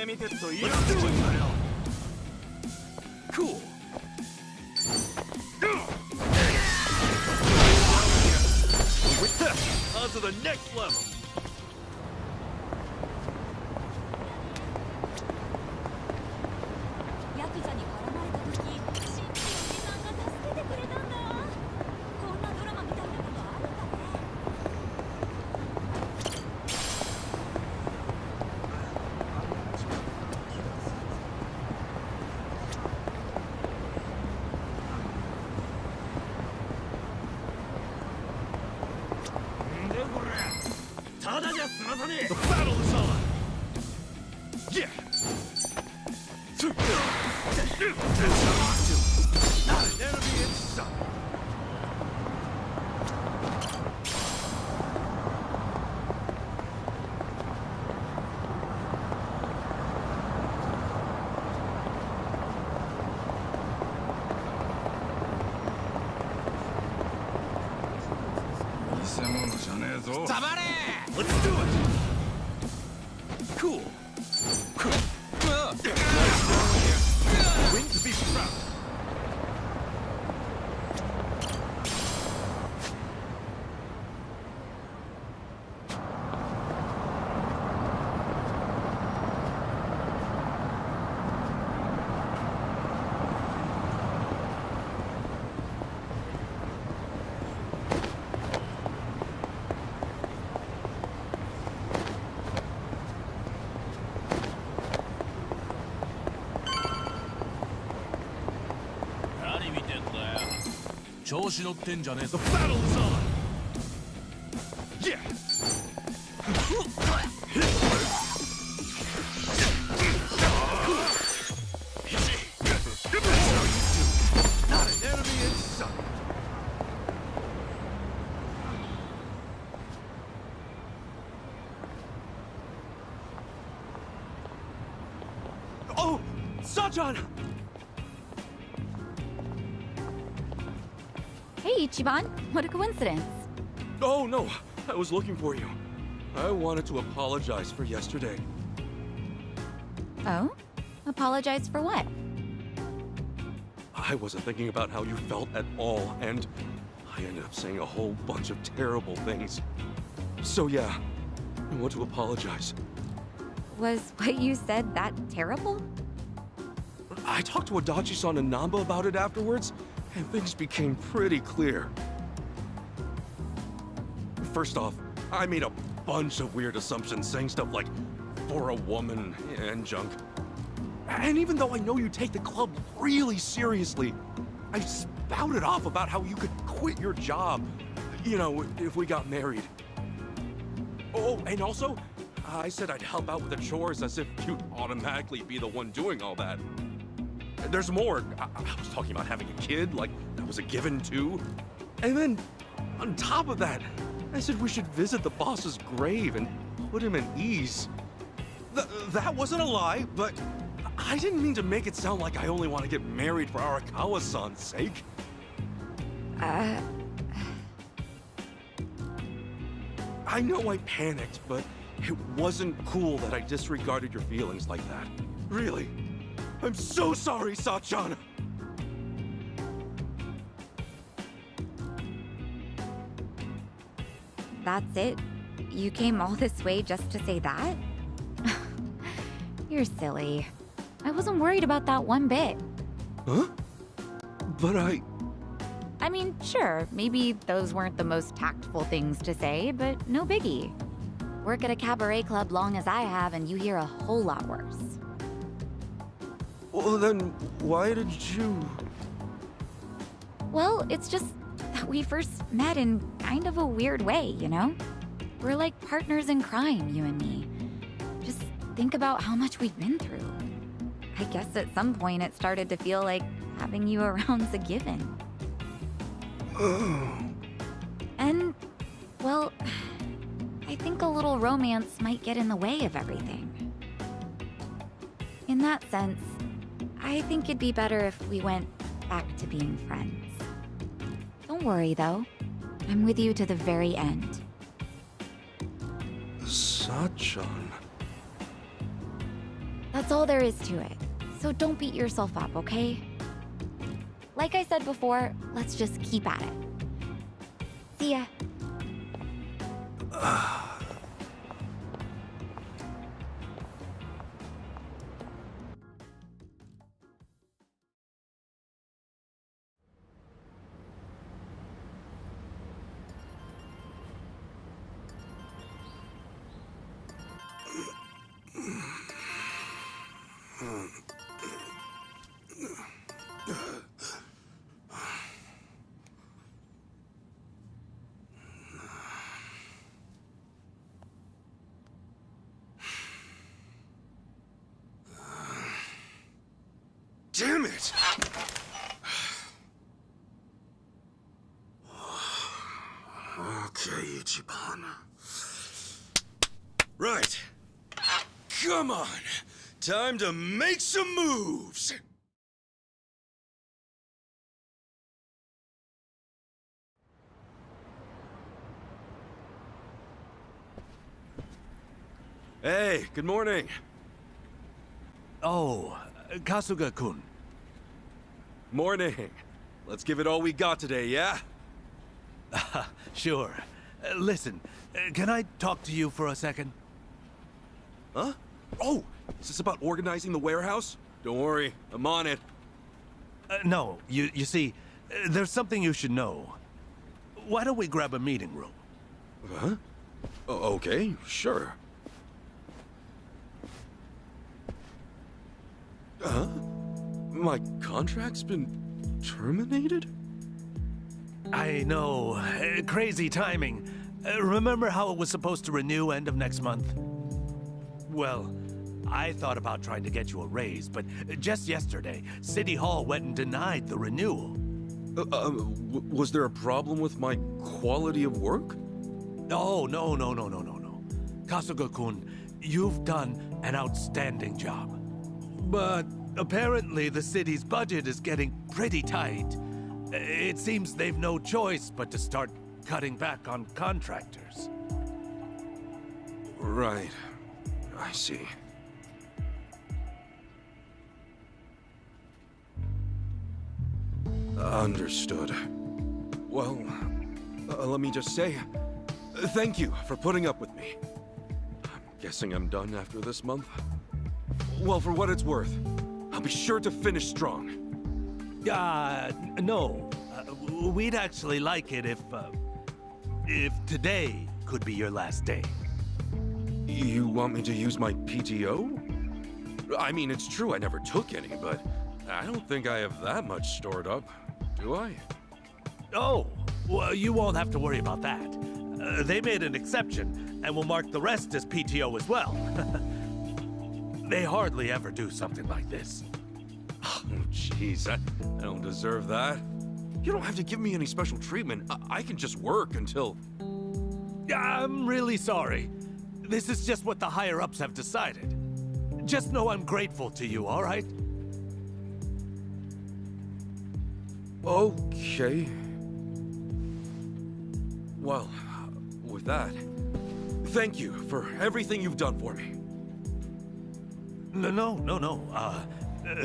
Cool. On to the next level. The battle is on! Yeah! Not an enemy in sight! Let's do it! Cool. Win to be proud. The battle is on! Yeah! Not an enemy in sight! Oh! Sachan! Hey, Ichiban. What a coincidence. Oh, no. I was looking for you. I wanted to apologize for yesterday. Oh? Apologize for what? I wasn't thinking about how you felt at all, and I ended up saying a whole bunch of terrible things. So yeah, I want to apologize. Was what you said that terrible? I talked to Adachi-san and Namba about it afterwards, and things became pretty clear. First off, I made a bunch of weird assumptions, saying stuff like, for a woman, and junk. And even though I know you take the club really seriously, I spouted off about how you could quit your job, you know, if we got married. Oh, and also, I said I'd help out with the chores as if you'd automatically be the one doing all that. There's more. I was talking about having a kid, like that was a given too. And then, on top of that, I said we should visit the boss's grave and put him at ease. That wasn't a lie, but I didn't mean to make it sound like I only want to get married for Arakawa-san's sake. I know I panicked, but it wasn't cool that I disregarded your feelings like that. Really. I'm so sorry, Sachan! That's it? You came all this way just to say that? You're silly. I wasn't worried about that one bit. Huh? But I mean, sure, maybe those weren't the most tactful things to say, but no biggie. Work at a cabaret club long as I have, and you hear a whole lot worse. Well, then, why did you... Well, it's just that we first met in kind of a weird way, you know? We're like partners in crime, you and me. Just think about how much we've been through. I guess at some point it started to feel like having you around's a given. And, well, I think a little romance might get in the way of everything. In that sense, I think it'd be better if we went back to being friends. Don't worry, though. I'm with you to the very end. Sachan... That's all there is to it. So don't beat yourself up, okay? Like I said before, let's just keep at it. See ya. Damn it! Okay, Ichiban. Right. Come on. Time to make some moves! Hey, good morning. Oh, Kasuga-kun. Morning. Let's give it all we got today, yeah? Sure. Listen, can I talk to you for a second? Huh? Oh, is this about organizing the warehouse? Don't worry, I'm on it. No, you see, there's something you should know. Why don't we grab a meeting room? Huh? Okay, sure. Huh? My contract's been terminated? I know. Crazy timing. Remember how it was supposed to renew end of next month? Well, I thought about trying to get you a raise, but just yesterday, City Hall went and denied the renewal. Was there a problem with my quality of work? Oh, no. Kasuga-kun, you've done an outstanding job. But apparently the city's budget is getting pretty tight. It seems they've no choice but to start cutting back on contractors. Right. I see. Understood. Well, let me just say, thank you for putting up with me. I'm guessing I'm done after this month. Well, for what it's worth, I'll be sure to finish strong. No. We'd actually like it if today could be your last day. You want me to use my PTO? I mean, it's true I never took any, but I don't think I have that much stored up, do I? Oh, well, you won't have to worry about that. They made an exception, and will mark the rest as PTO as well. They hardly ever do something like this. Oh, jeez, I don't deserve that. You don't have to give me any special treatment. I can just work until... I'm really sorry. This is just what the higher-ups have decided. Just know I'm grateful to you, all right? Okay. Well, with that, thank you for everything you've done for me. No.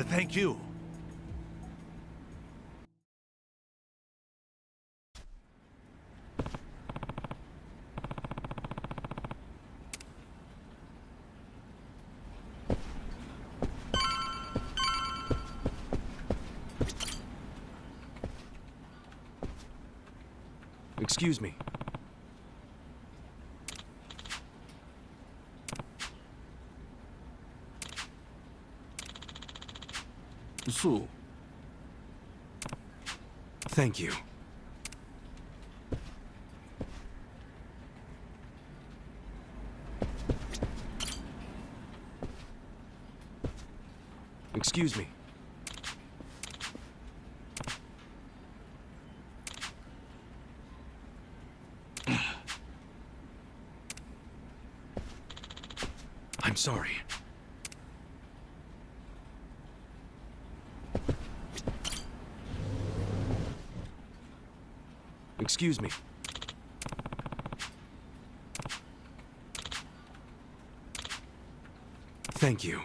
Thank you. Excuse me. So, thank you. Excuse me. I'm sorry. Excuse me. Thank you.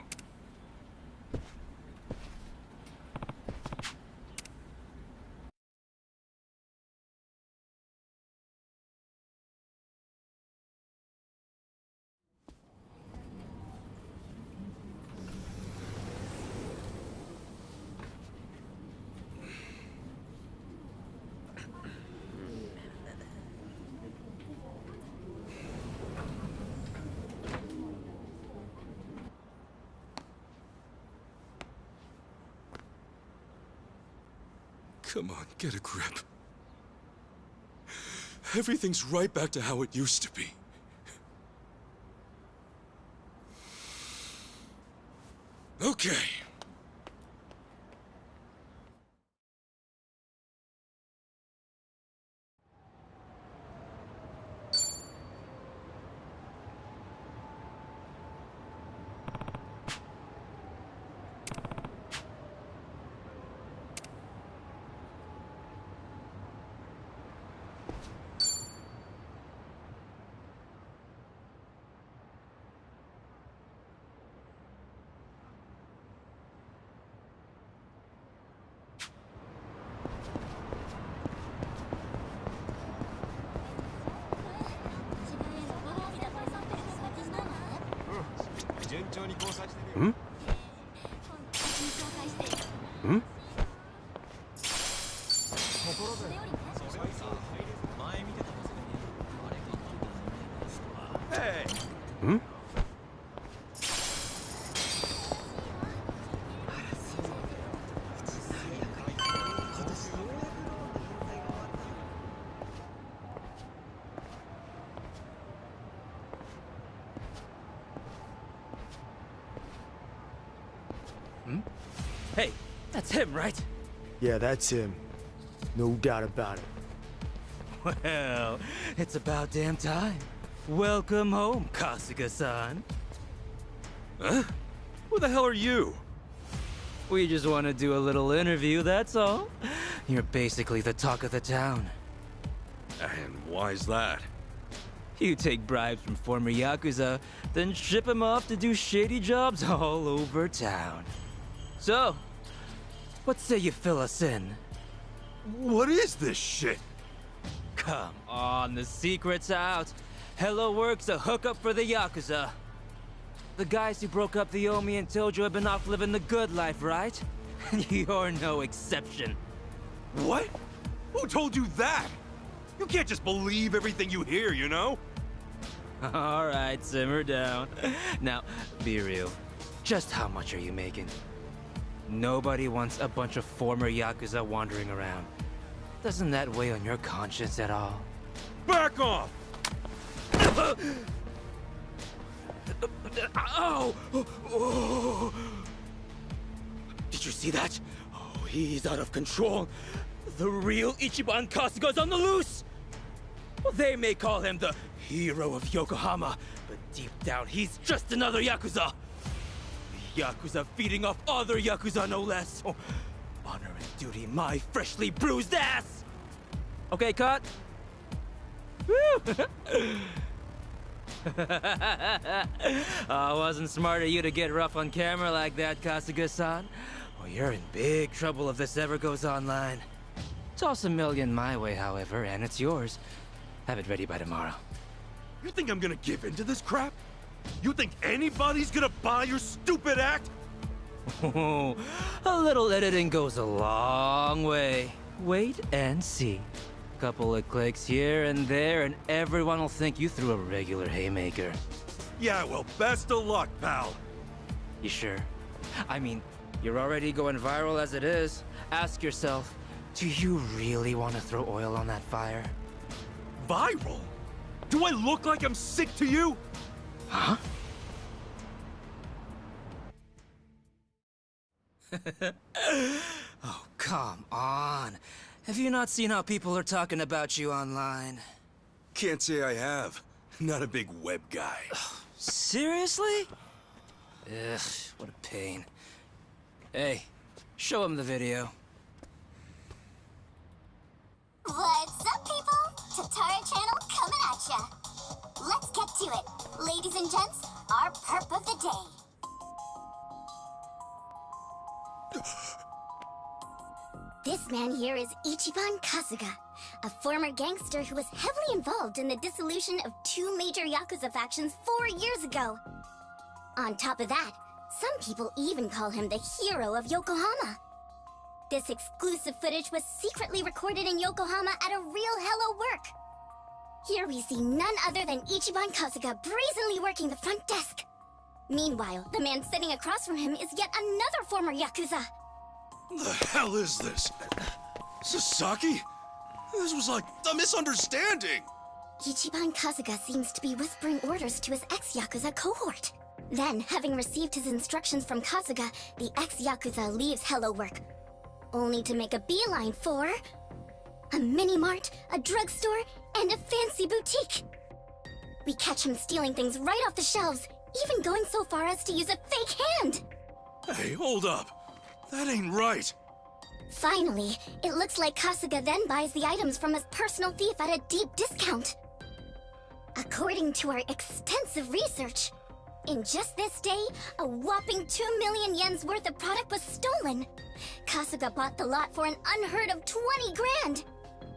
Come on, get a grip. Everything's right back to how it used to be. Okay. Hmm? Hmm? Hey! Hmm? Hey, that's him, right? Yeah, that's him. No doubt about it. Well, it's about damn time. Welcome home, Kasuga-san. Huh? Who the hell are you? We just want to do a little interview, that's all. You're basically the talk of the town. And why's that? You take bribes from former Yakuza, then ship them off to do shady jobs all over town. So, what say you fill us in? What is this shit? Come on, the secret's out. Hello Work's a hookup for the Yakuza. The guys who broke up the Omi and Tojo have been off living the good life, right? You're no exception. What? Who told you that? You can't just believe everything you hear, you know? All right, simmer down. Now, be real. Just how much are you making? Nobody wants a bunch of former Yakuza wandering around. Doesn't that weigh on your conscience at all? Back off! Ow! Oh. Did you see that? Oh, he's out of control. The real Ichiban Kasuga's on the loose! Well, they may call him the hero of Yokohama, but deep down, he's just another Yakuza. Yakuza feeding off other Yakuza, no less. Oh, honor and duty, my freshly bruised ass! Okay, cut. Woo! Wasn't smart of you to get rough on camera like that, Kasuga-san. Well, you're in big trouble if this ever goes online. Toss $1 million my way, however, and it's yours. Have it ready by tomorrow. You think I'm gonna give in to this crap? You think anybody's gonna buy your stupid act? Oh, a little editing goes a long way. Wait and see. Couple of clicks here and there, and everyone will think you threw a regular haymaker. Yeah, well, best of luck, pal. You sure? I mean, you're already going viral as it is. Ask yourself, do you really want to throw oil on that fire? Viral? Do I look like I'm sick to you? Huh? Oh, come on. Have you not seen how people are talking about you online? Can't say I have. Not a big web guy. Seriously? Ugh, what a pain. Hey, show him the video. What's up, people? Tatara Channel coming at ya. Let's get to it. Ladies and gents, our perp of the day. This man here is Ichiban Kasuga, a former gangster who was heavily involved in the dissolution of 2 major Yakuza factions 4 years ago. On top of that, some people even call him the hero of Yokohama. This exclusive footage was secretly recorded in Yokohama at a real Hello Work. Here we see none other than Ichiban Kasuga brazenly working the front desk. Meanwhile, the man sitting across from him is yet another former Yakuza. The hell is this? Sasaki? This was like a misunderstanding. Ichiban Kasuga seems to be whispering orders to his ex-Yakuza cohort. Then, having received his instructions from Kasuga, the ex-Yakuza leaves Hello Work, only to make a beeline for a mini-mart, a drugstore, and a fancy boutique. We catch him stealing things right off the shelves, even going so far as to use a fake hand. Hey, hold up. That ain't right. Finally, it looks like Kasuga then buys the items from his personal thief at a deep discount. According to our extensive research, in just this day, a whopping 2 million yen's worth of product was stolen. Kasuga bought the lot for an unheard of 20 grand.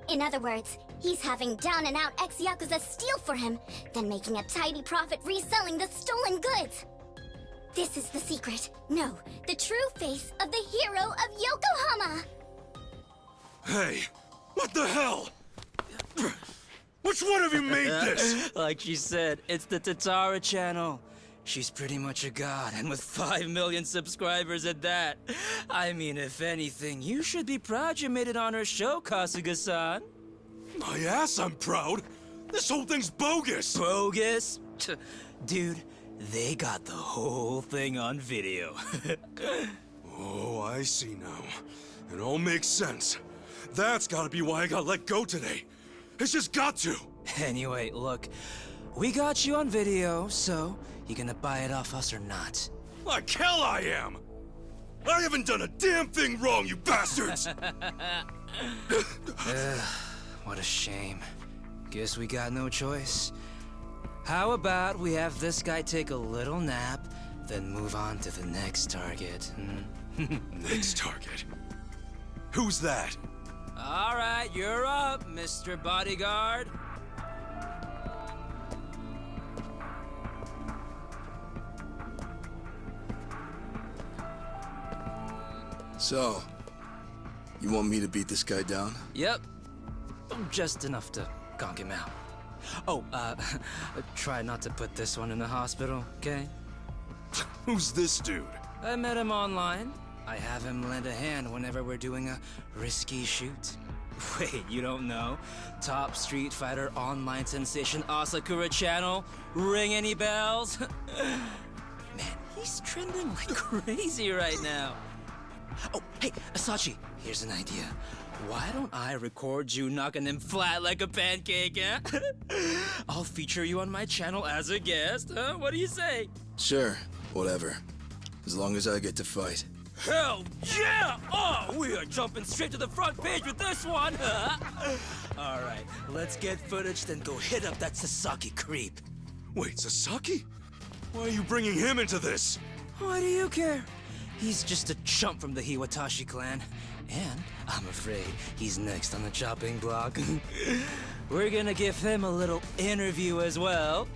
In other words, he's having down-and-out ex-Yakuza steal for him, then making a tidy profit reselling the stolen goods. This is the secret. No, the true face of the hero of Yokohama! Hey, what the hell? Which one of you made this? Like she said, it's the Tatara channel. She's pretty much a god, and with 5 million subscribers at that. I mean, if anything, you should be proud you made it on her show, Kasuga-san. My ass, I'm proud. This whole thing's bogus. Bogus? Dude, they got the whole thing on video. Oh, I see now. It all makes sense. That's gotta be why I got let go today. It's just got to. Anyway, look, we got you on video, so you gonna buy it off us or not? Like hell I am! I haven't done a damn thing wrong, you bastards! What a shame. Guess we got no choice. How about we have this guy take a little nap, then move on to the next target? Next target? Who's that? All right, you're up, Mr. Bodyguard. So, you want me to beat this guy down? Yep. Just enough to conk him out. Oh, try not to put this one in the hospital, okay? Who's this dude? I met him online. I have him lend a hand whenever we're doing a risky shoot. Wait, you don't know? Top Street Fighter online sensation Asakura channel? Ring any bells? Man, he's trending like crazy right now. Oh, hey, Asachi, here's an idea. Why don't I record you knocking him flat like a pancake, eh? I'll feature you on my channel as a guest, huh? What do you say? Sure, whatever. As long as I get to fight. Hell yeah! Oh, we are jumping straight to the front page with this one! All right, let's get footage, then go hit up that Sasaki creep. Wait, Sasaki? Why are you bringing him into this? Why do you care? He's just a chump from the Hiwatashi clan. And I'm afraid he's next on the chopping block. We're gonna give him a little interview as well.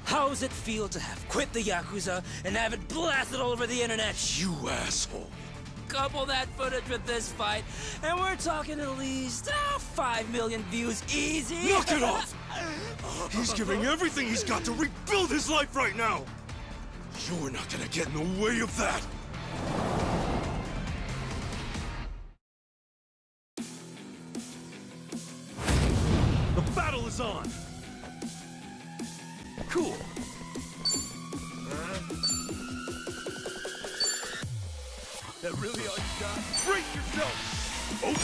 How's it feel to have quit the Yakuza and have it blasted all over the internet? You asshole. Couple that footage with this fight, and we're talking at least 5 million views easy. Knock it off! He's giving everything he's got to rebuild his life right now! You're not gonna get in the way of that! The battle is on! Cool! That really all you got? Brace yourself! Open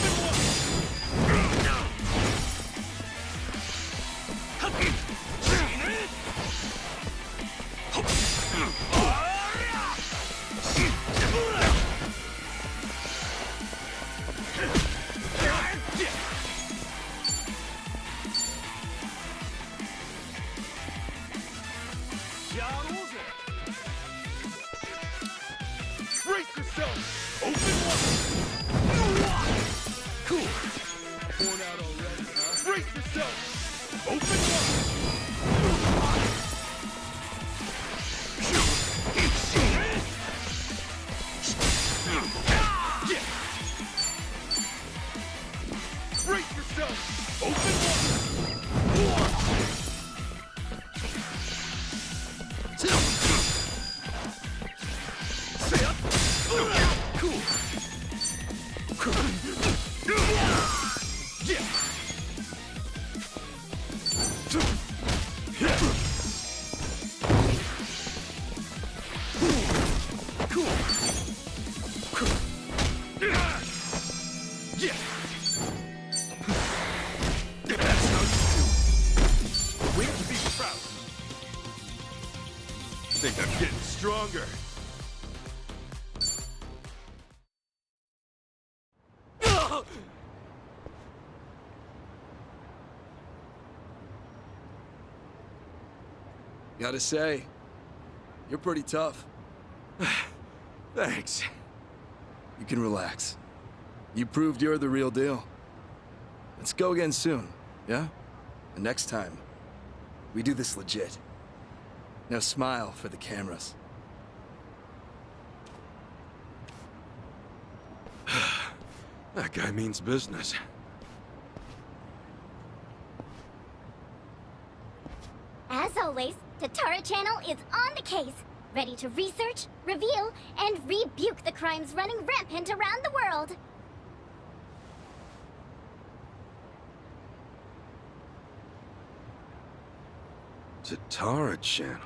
Brace yourself! Open one! Cool! longer. Gotta say, you're pretty tough. Thanks. You can relax. You proved you're the real deal. Let's go again soon, yeah? And next time, we do this legit. Now smile for the cameras. That guy means business. As always, Tatara Channel is on the case, ready to research, reveal, and rebuke the crimes running rampant around the world. Tatara Channel.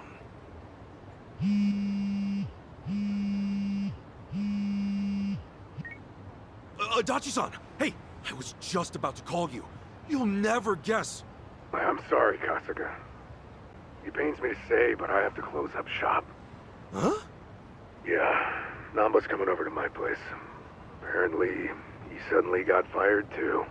Adachi-san! Hey! I was just about to call you. You'll never guess. I'm sorry, Kasuga. It pains me to say, but I have to close up shop. Huh? Yeah, Namba's coming over to my place. Apparently, he suddenly got fired too.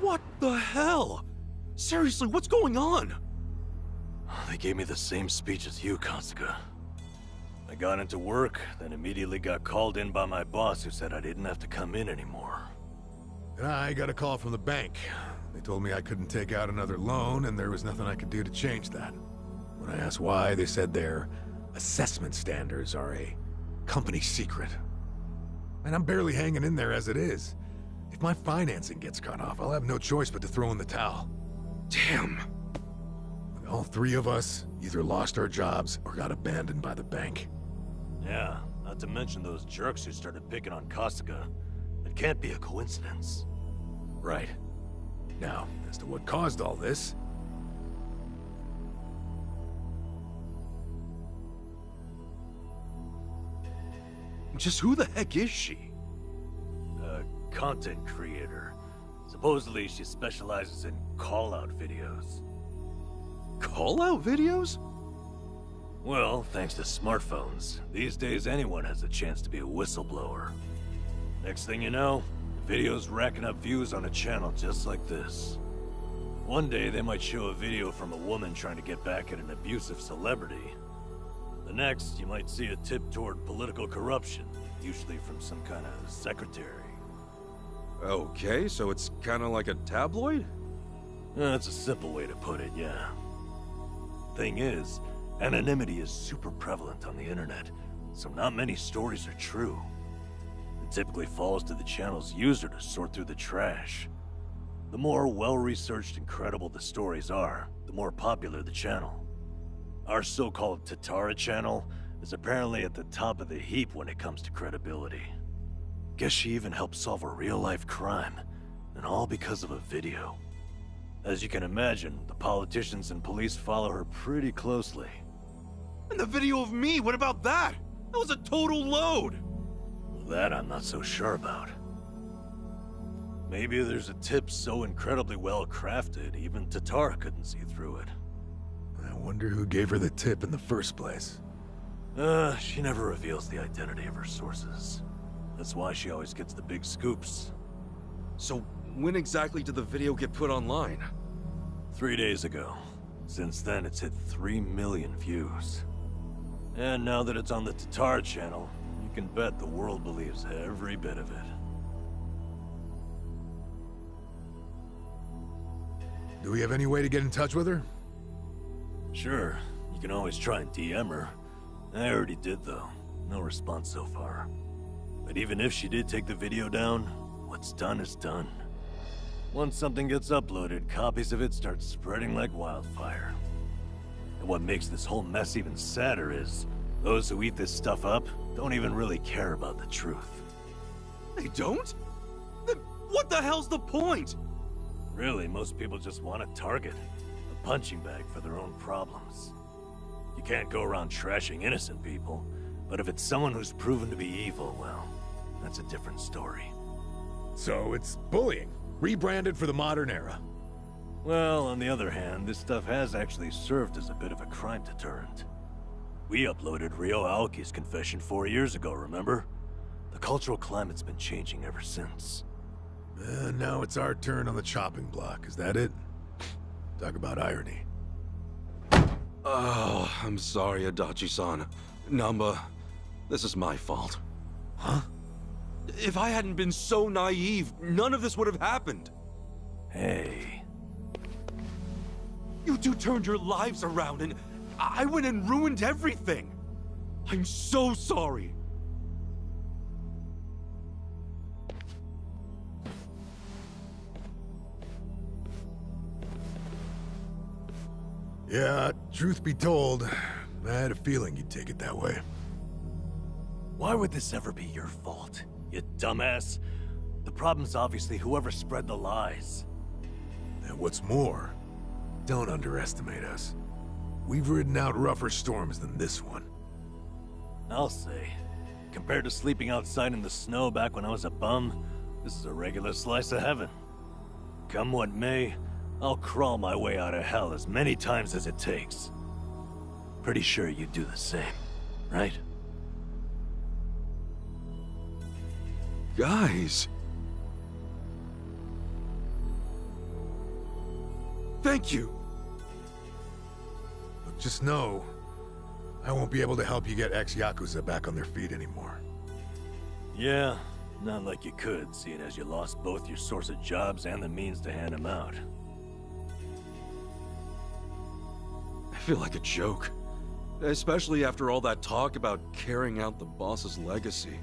What the hell? Seriously, what's going on? They gave me the same speech as you, Kasuga. I got into work, then immediately got called in by my boss who said I didn't have to come in anymore. I got a call from the bank. They told me I couldn't take out another loan and there was nothing I could do to change that. When I asked why, they said their assessment standards are a company secret. And I'm barely hanging in there as it is. If my financing gets cut off, I'll have no choice but to throw in the towel. Damn. All three of us either lost our jobs or got abandoned by the bank. Yeah, not to mention those jerks who started picking on Kasuga. It can't be a coincidence. Right. Now, as to what caused all this... Just who the heck is she? A content creator. Supposedly she specializes in call-out videos. Call-out videos? Well, thanks to smartphones, these days anyone has a chance to be a whistleblower. Next thing you know, the video's racking up views on a channel just like this. One day they might show a video from a woman trying to get back at an abusive celebrity. The next, you might see a tip toward political corruption, usually from some kind of secretary. Okay, so it's kind of like a tabloid? That's a simple way to put it, yeah. Thing is, anonymity is super prevalent on the internet, so not many stories are true. It typically falls to the channel's user to sort through the trash. The more well-researched and credible the stories are, the more popular the channel. Our so-called Tatara channel is apparently at the top of the heap when it comes to credibility. Guess she even helped solve a real-life crime, and all because of a video. As you can imagine, the politicians and police follow her pretty closely. And the video of me, what about that? That was a total load! That I'm not so sure about. Maybe there's a tip so incredibly well crafted, even Tatara couldn't see through it. I wonder who gave her the tip in the first place. She never reveals the identity of her sources. That's why she always gets the big scoops. So, when exactly did the video get put online? 3 days ago. Since then, it's hit 3 million views. And now that it's on the Tatara channel, you can bet the world believes every bit of it. Do we have any way to get in touch with her? Sure, you can always try and DM her. I already did, though. No response so far. But even if she did take the video down, what's done is done. Once something gets uploaded, copies of it start spreading like wildfire. And what makes this whole mess even sadder is, those who eat this stuff up don't even really care about the truth. They don't? Then what the hell's the point? Really, most people just want a target. A punching bag for their own problems. You can't go around trashing innocent people, but if it's someone who's proven to be evil, well, that's a different story. So it's bullying, rebranded for the modern era. Well, on the other hand, this stuff has actually served as a bit of a crime deterrent. We uploaded Ryo Aoki's confession 4 years ago, remember? The cultural climate's been changing ever since. Now it's our turn on the chopping block, is that it? Talk about irony. Oh, I'm sorry, Adachi-san. Namba, this is my fault. Huh? If I hadn't been so naive, none of this would have happened. Hey. You two turned your lives around and I went and ruined everything. I'm so sorry. Yeah, truth be told, I had a feeling you'd take it that way. Why would this ever be your fault, you dumbass? The problem's obviously whoever spread the lies. And what's more, don't underestimate us. We've ridden out rougher storms than this one. I'll say. Compared to sleeping outside in the snow back when I was a bum, this is a regular slice of heaven. Come what may, I'll crawl my way out of hell as many times as it takes. Pretty sure you'd do the same, right? Guys. Thank you. Look, just know, I won't be able to help you get ex-Yakuza back on their feet anymore. Yeah, not like you could, seeing as you lost both your source of jobs and the means to hand them out. I feel like a joke. Especially after all that talk about carrying out the boss's legacy.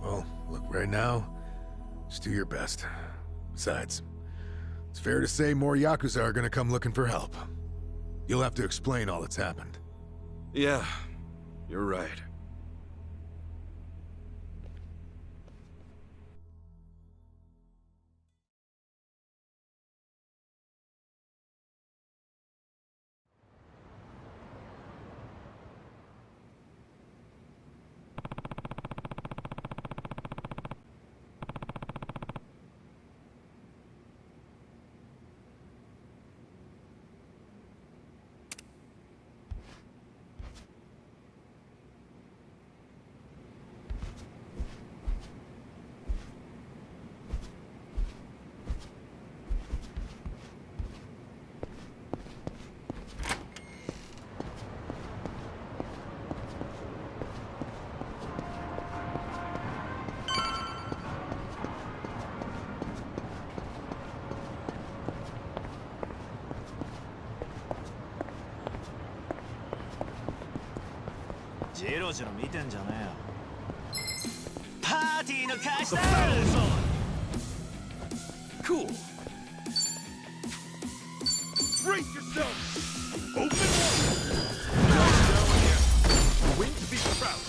Well, look, right now, just do your best. Besides, it's fair to say more Yakuza are gonna come looking for help. You'll have to explain all that's happened. Yeah, you're right. Cool. Brace yourself. Open one. Down here. Wing to be proud.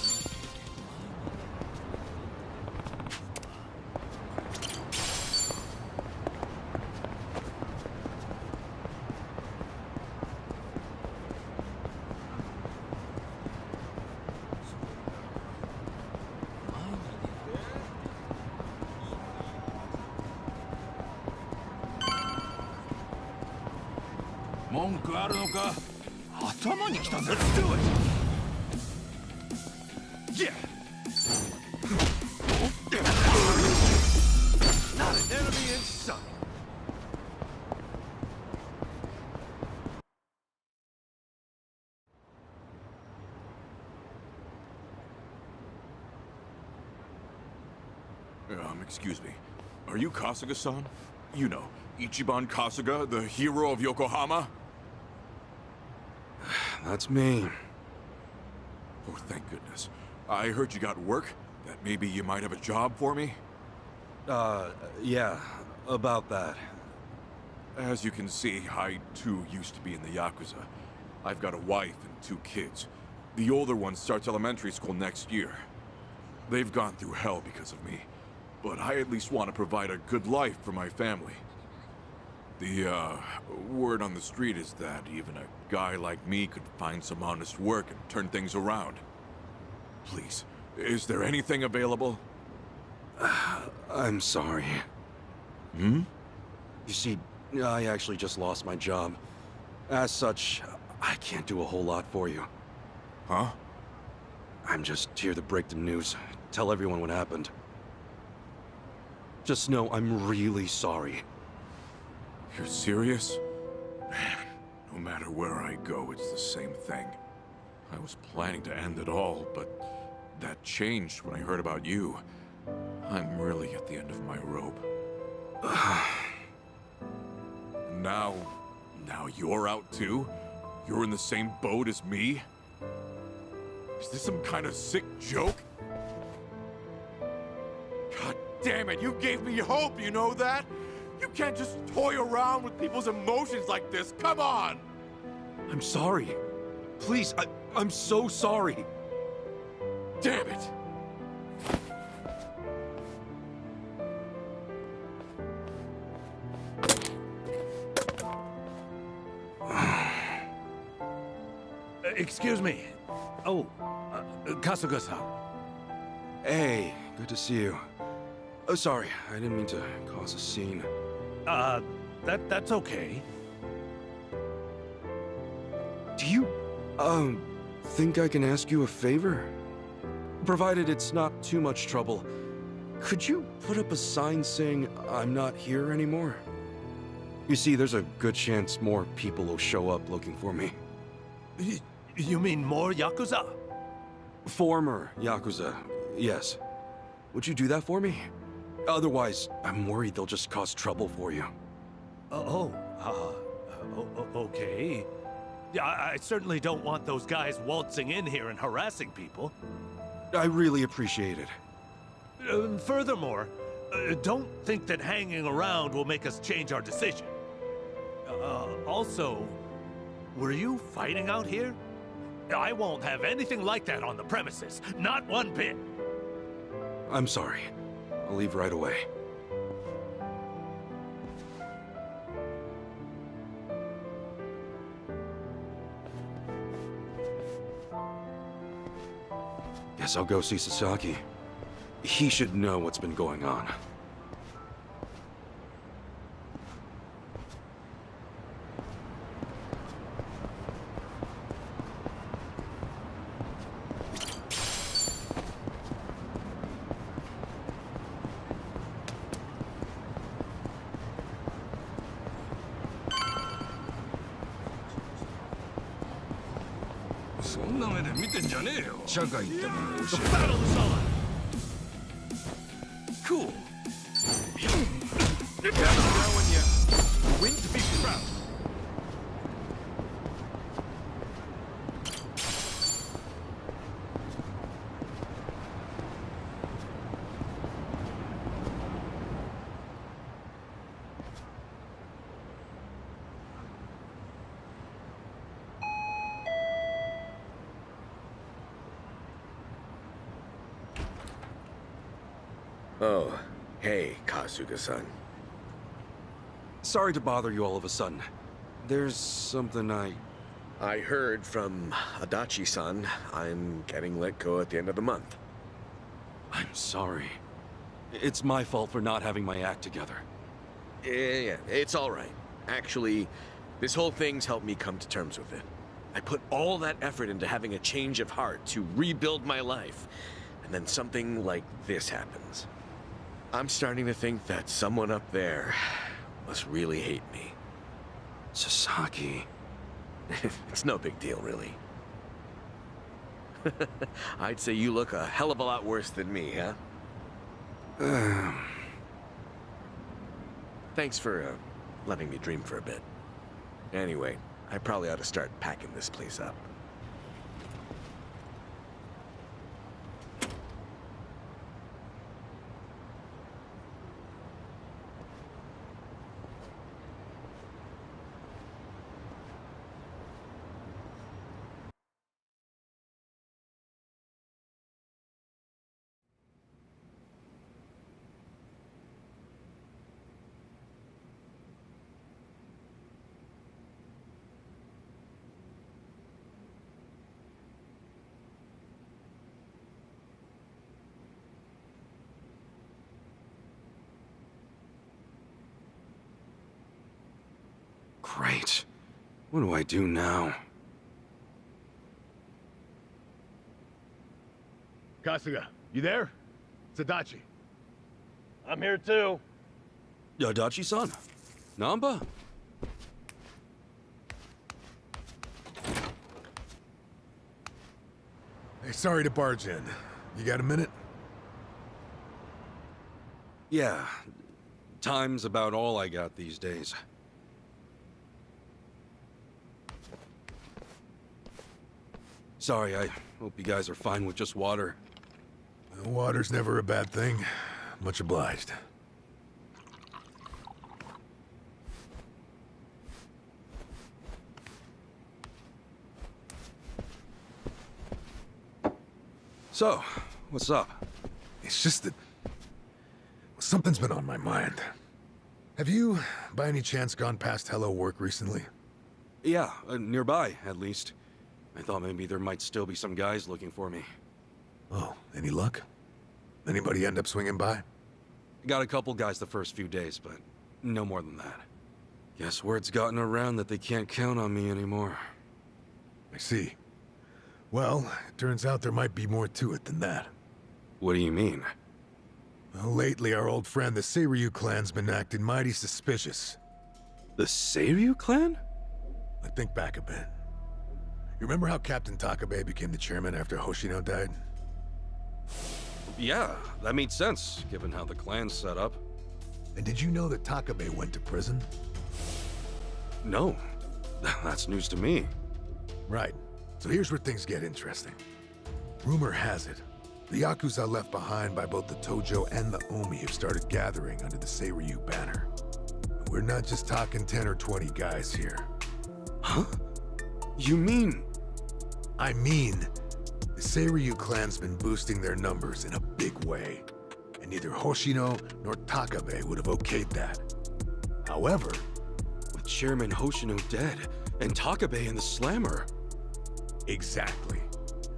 Let's do it! Yeah! Not an enemy in sight! Excuse me. Are you Kasuga-san? You know, Ichiban Kasuga, the hero of Yokohama? That's me. Oh, thank goodness. I heard you got work. That maybe you might have a job for me? Yeah, about that. As you can see, I too used to be in the Yakuza. I've got a wife and 2 kids. The older one starts elementary school next year. They've gone through hell because of me, but I at least want to provide a good life for my family. The, word on the street is that even a guy like me could find some honest work and turn things around. Please, Is there anything available? I'm sorry. Hmm? You see, I actually just lost my job. As such, I can't do a whole lot for you. Huh? I'm just here to break the news, tell everyone what happened. Just know I'm really sorry. You're serious? Man, no matter where I go, it's the same thing. I was planning to end it all, but that changed when I heard about you. I'm really at the end of my rope. Now you're out too? You're in the same boat as me? Is this some kind of sick joke? God damn it, you gave me hope, you know that? You can't just toy around with people's emotions like this, come on! I'm sorry. Please, I'm so sorry. Damn it! Excuse me. Oh, Kasuga-san. Hey, good to see you. Oh, sorry, I didn't mean to cause a scene. That's okay. Do you, think I can ask you a favor? Provided it's not too much trouble, could you put up a sign saying I'm not here anymore? You see, there's a good chance more people will show up looking for me. You mean more Yakuza? Former Yakuza, yes. Would you do that for me? Otherwise, I'm worried they'll just cause trouble for you. Okay. Yeah, I certainly don't want those guys waltzing in here and harassing people. I really appreciate it. Furthermore, don't think that hanging around will make us change our decision. Also, were you fighting out here? I won't have anything like that on the premises. Not one bit. I'm sorry. I'll leave right away. Guess I'll go see Sasaki. He should know what's been going on. The battle is on! Cool. Now when you win to be proud. Oh, hey, Kasuga-san. Sorry to bother you all of a sudden. There's something I heard from Adachi-san I'm getting let go at the end of the month. I'm sorry. It's my fault for not having my act together. Yeah, it's all right. Actually, this whole thing's helped me come to terms with it. I put all that effort into having a change of heart to rebuild my life, and then something like this happens. I'm starting to think that someone up there must really hate me. Sasaki. It's no big deal, really. I'd say you look a hell of a lot worse than me, huh? Thanks for letting me dream for a bit. Anyway, I probably ought to start packing this place up. Great. What do I do now? Kasuga, you there? It's Adachi. I'm here too. Adachi-san? Namba? Hey, sorry to barge in. You got a minute? Yeah. Time's about all I got these days. Sorry, I hope you guys are fine with just water. Water's never a bad thing. Much obliged. So, what's up? It's just that... something's been on my mind. Have you, by any chance, gone past Hello Work recently? Yeah, nearby, at least. I thought maybe there might still be some guys looking for me. Oh, any luck? Anybody end up swinging by? Got a couple guys the first few days, but no more than that. Guess word's gotten around that they can't count on me anymore. I see. Well, it turns out there might be more to it than that. What do you mean? Well, lately our old friend the Seiryu clan's been acting mighty suspicious. The Seiryu clan? But think back a bit. You remember how Captain Takabe became the chairman after Hoshino died? Yeah, that made sense, given how the clan's set up. And did you know that Takabe went to prison? No. That's news to me. Right. So here's where things get interesting. Rumor has it, the Yakuza left behind by both the Tojo and the Omi have started gathering under the Seiryu banner. We're not just talking 10 or 20 guys here. Huh? You mean... I mean, the Seiryu clan's been boosting their numbers in a big way, and neither Hoshino nor Takabe would have okayed that. However... with Chairman Hoshino dead, and Takabe in the slammer... Exactly.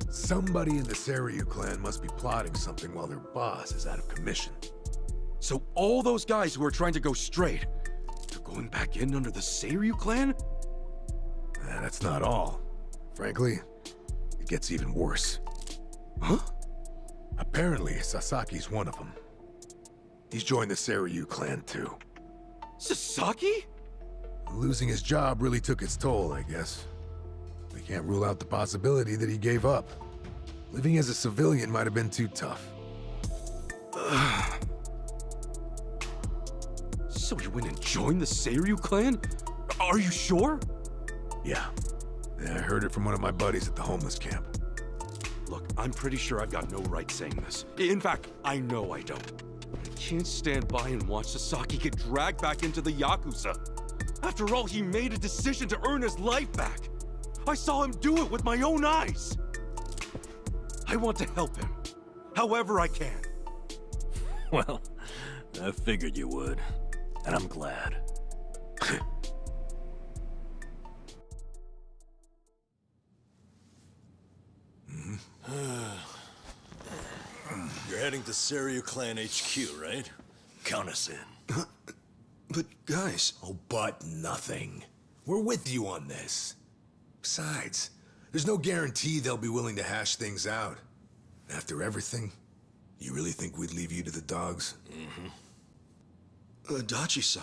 Somebody in the Seiryu clan must be plotting something while their boss is out of commission. So all those guys who are trying to go straight, they're going back in under the Seiryu clan? That's not all. Frankly, it gets even worse. Huh? Apparently, Sasaki's one of them. He's joined the Seiryu clan too. Sasaki? Losing his job really took its toll, I guess. We can't rule out the possibility that he gave up. Living as a civilian might have been too tough. So he went and joined the Seiryu clan? Are you sure? Yeah. I heard it from one of my buddies at the homeless camp. Look, I'm pretty sure I've got no right saying this. In fact, I know I don't. I can't stand by and watch Sasaki get dragged back into the Yakuza. After all, he made a decision to earn his life back. I saw him do it with my own eyes. I want to help him, however I can. Well, I figured you would, and I'm glad. You're heading to Seiryu Clan HQ, right? Count us in. But guys... Oh, but nothing. We're with you on this. Besides, there's no guarantee they'll be willing to hash things out. After everything, you really think we'd leave you to the dogs? Adachi-san.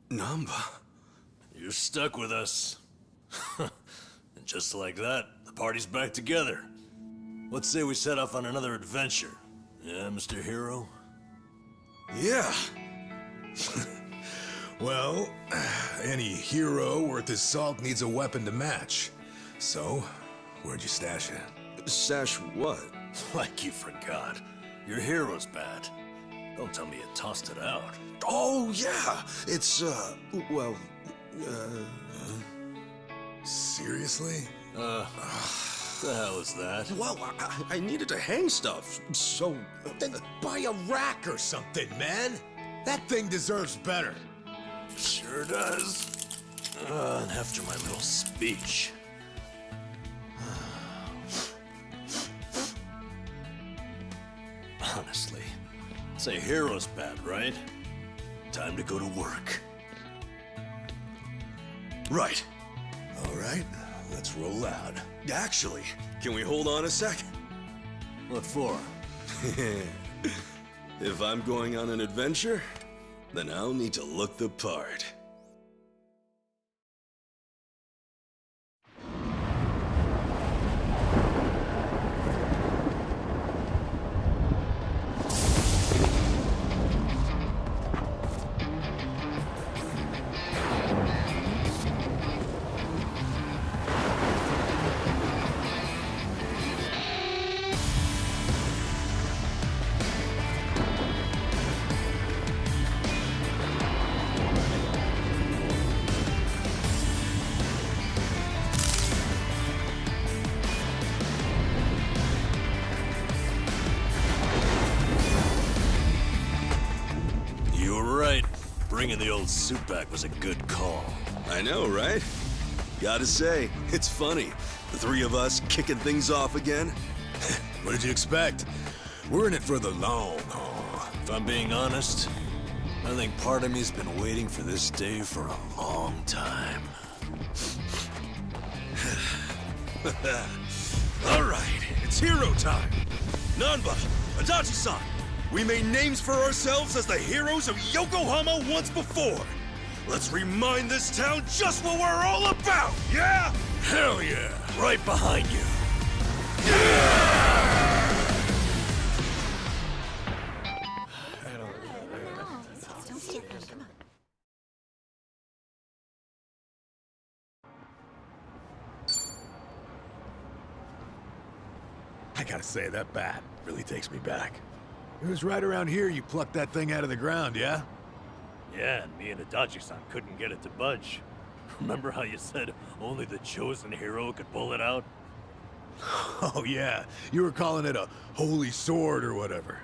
Namba. You're stuck with us. And just like that, the party's back together. Let's say we set off on another adventure. Yeah, Mr. Hero? Yeah. Well, any hero worth his salt needs a weapon to match. So, where'd you stash it? Sash what? Like you forgot. Your hero's bat. Don't tell me you tossed it out. Oh, yeah. It's, well, Seriously? The hell is that? Well, I needed to hang stuff, so... Then buy a rack or something, man. That thing deserves better. Sure does. And after my little speech. Honestly, it's a hero's bat, right? Time to go to work. Right. All right, let's roll out. Actually, can we hold on a sec? What for? If I'm going on an adventure, then I'll need to look the part. Bringing the old suit back was a good call. I know, right? Gotta say, it's funny. The three of us kicking things off again. What did you expect? We're in it for the long haul. If I'm being honest, I think part of me's been waiting for this day for a long time. All right, it's hero time. Nanba, Adachi-san, we made names for ourselves as the heroes of Yokohama once before. Let's remind this town just what we're all about, yeah? Hell yeah! Right behind you. I gotta say, that bat really takes me back. It was right around here you plucked that thing out of the ground, yeah? Yeah, and me and Adachi-san couldn't get it to budge. Remember how you said only the chosen hero could pull it out? Oh yeah, you were calling it a holy sword or whatever.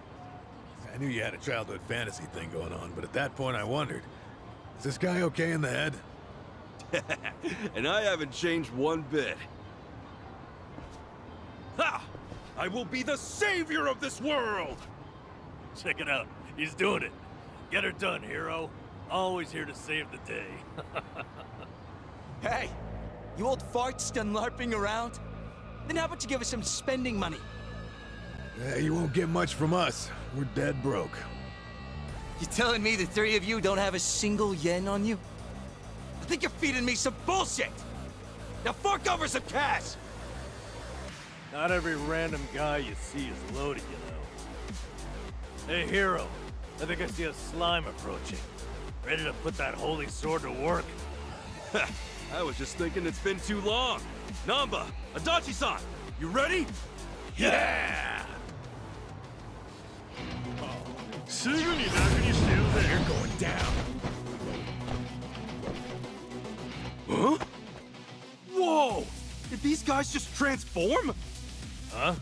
I knew you had a childhood fantasy thing going on, but at that point I wondered, is this guy okay in the head? And I haven't changed one bit. Ha! I will be the savior of this world! Check it out. He's doing it. Get her done, hero. Always here to save the day. Hey! You old farts still LARPing around? Then how about you give us some spending money? Yeah, you won't get much from us. We're dead broke. You telling me the three of you don't have a single yen on you? I think you're feeding me some bullshit! Now fork over some cash! Not every random guy you see is loaded, you know. Hey, hero. I think I see a slime approaching. Ready to put that holy sword to work? I was just thinking it's been too long. Nanba, Adachi-san, you ready? Yeah! You're going down. Huh? Whoa! Did these guys just transform? Huh?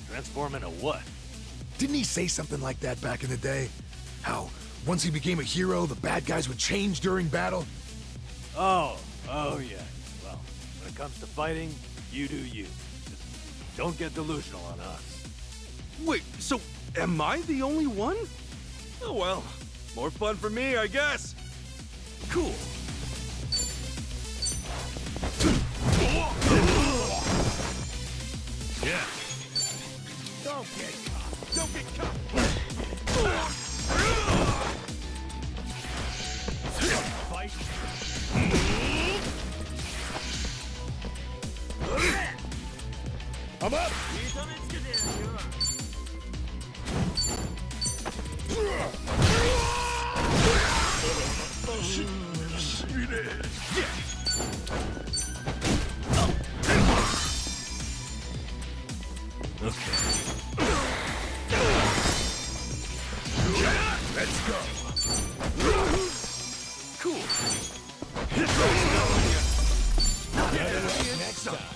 Transform into what? Didn't he say something like that back in the day? How, once he became a hero, the bad guys would change during battle? Oh yeah. Well, when it comes to fighting, you do you. Just don't get delusional on us. Wait, so am I the only one? Oh well, more fun for me, I guess. Cool. Yeah. Don't get caught. Don't get caught. Fight. I'm up! Let's go. Cool. Next time.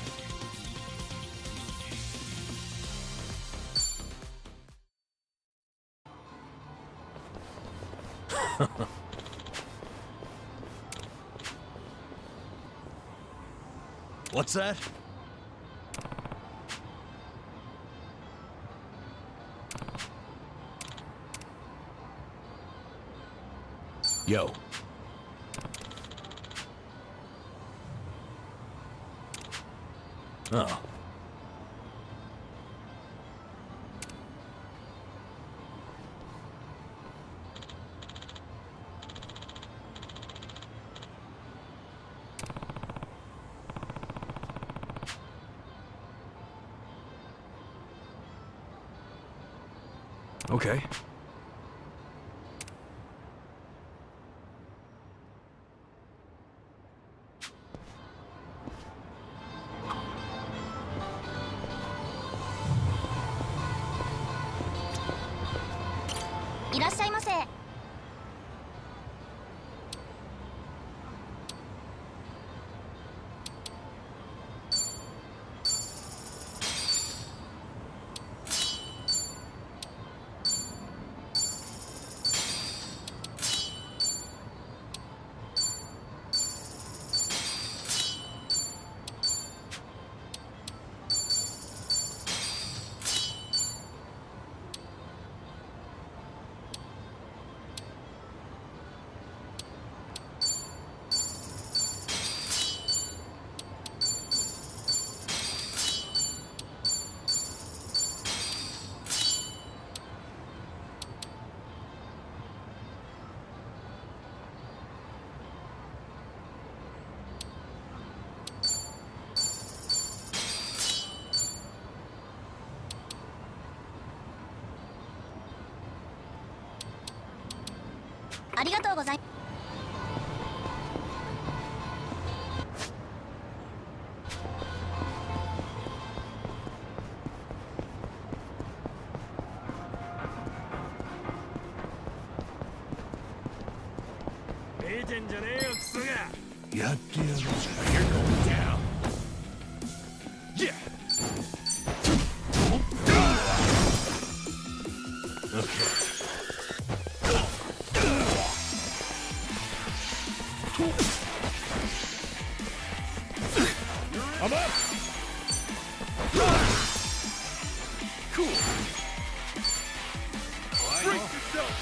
What's that? Yo. Oh. Okay. "ありがとうございます。見てんじゃねえよ、クソが。やってやるじゃん。You're going down. Yeah. Okay. I'm up. Cool. Break yourself.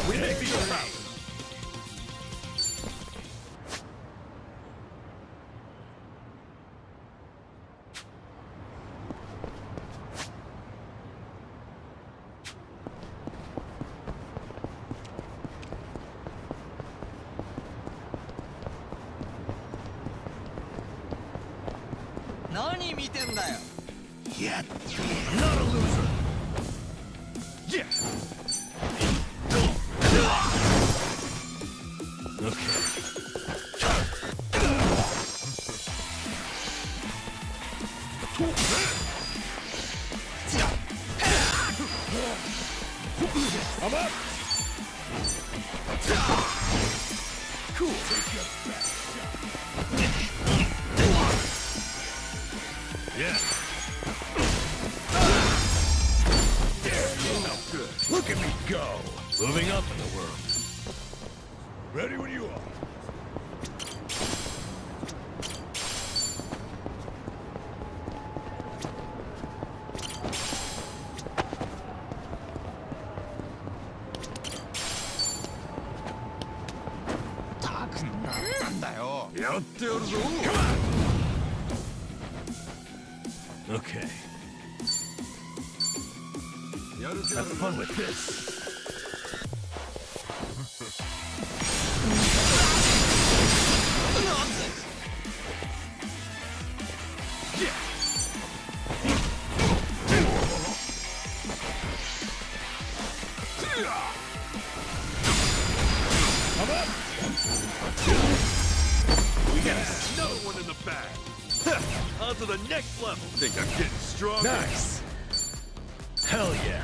We may be proud. Yeah. Not a loser. Yeah. Okay. I'm up. Cool. Take your best shot. Yeah. Look at me go! Moving up in the world. Ready when you are. Come on! Okay. Have fun with this. I'm up. We got another one in the bag. On to the next level. Think I'm getting stronger? Nice. Hell yeah.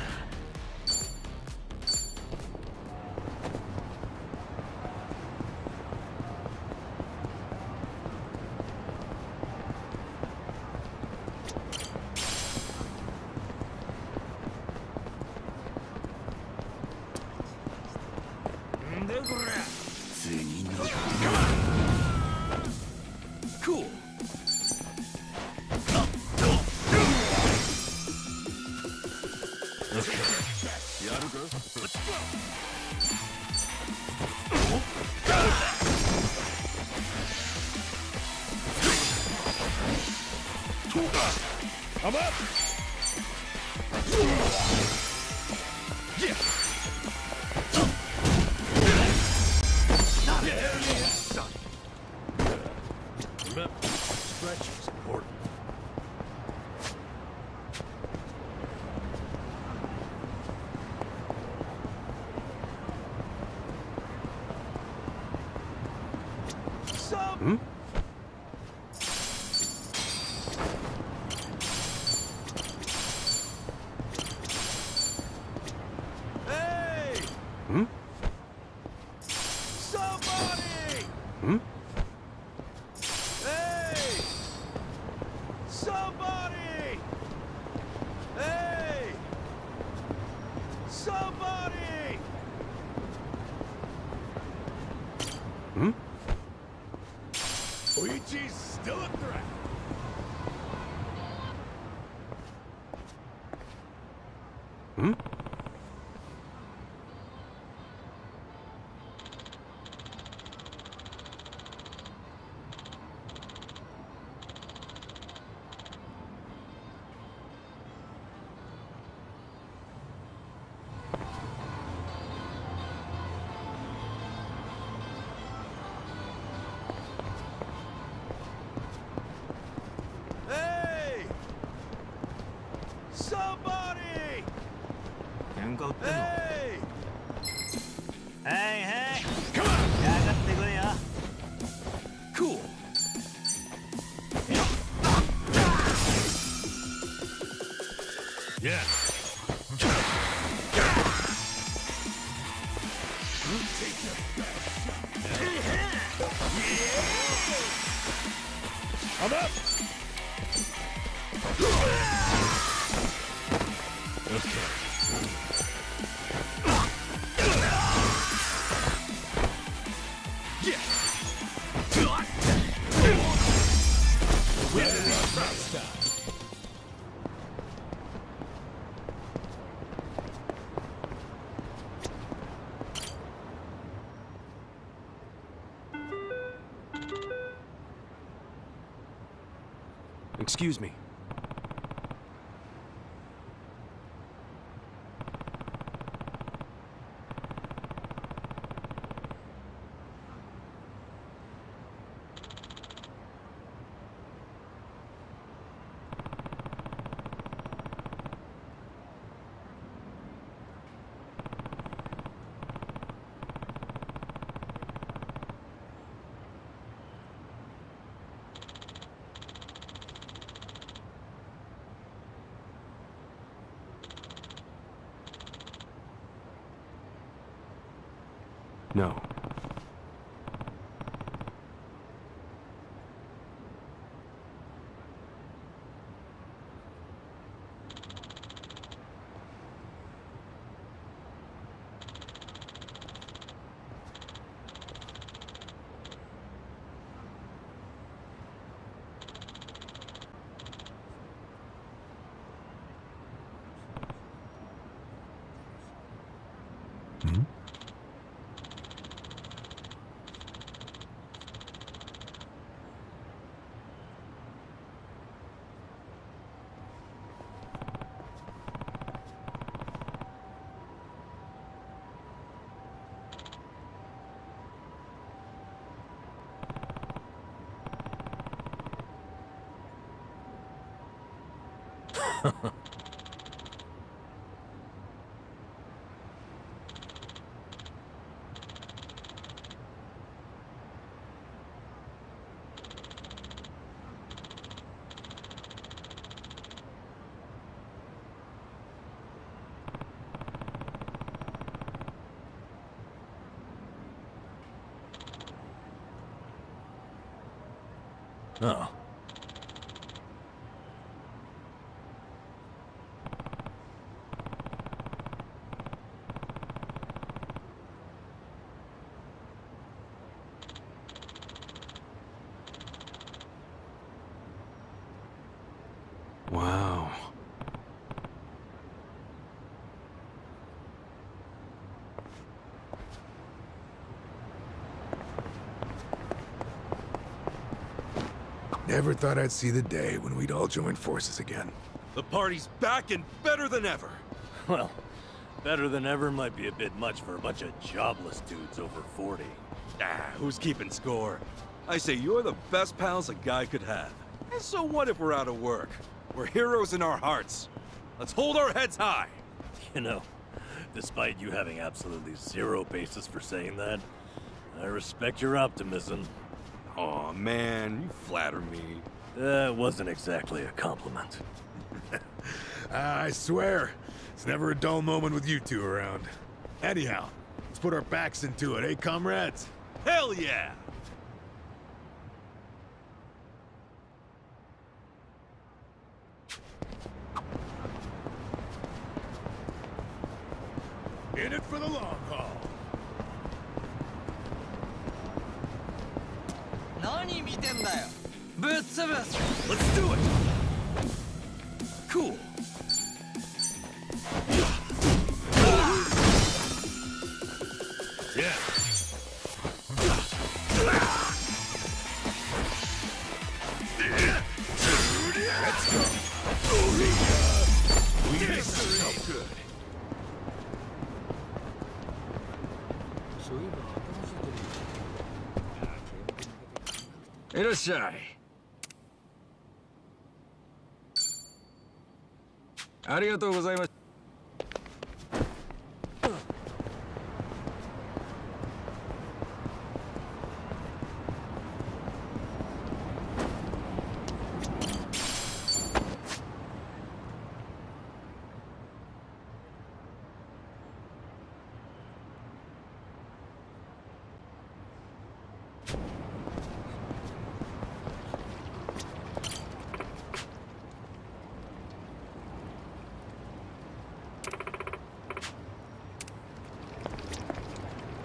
Come on. Cool. Okay. Let's go. I'm up! Yeah! Son. Remember, stretching is important. Hmm? Hey! Hmm? Somebody! Hmm? Hey! Somebody! Hey! Somebody! Hmm? Luigi's still a threat. Hmm? Hey! Somebody! Hey! Hey, hey! Come on! 야가떼거야. Cool. Yeah. I'm up! Okay. Excuse me. No. Hmm? Oh. Wow. Never thought I'd see the day when we'd all join forces again. The party's back and better than ever. Well, better than ever might be a bit much for a bunch of jobless dudes over 40. Ah, who's keeping score? I say you're the best pals a guy could have. And so what if we're out of work? We're heroes in our hearts. Let's hold our heads high. You know, despite you having absolutely zero basis for saying that, I respect your optimism. Aw, man, you flatter me. That wasn't exactly a compliment. I swear, it's never a dull moment with you two around. Anyhow, let's put our backs into it, eh, comrades? Hell yeah! In it for the long haul. Let's do it! Cool. Yeah. Let's go. We made ourselves good. Irashai. ありがとうございました。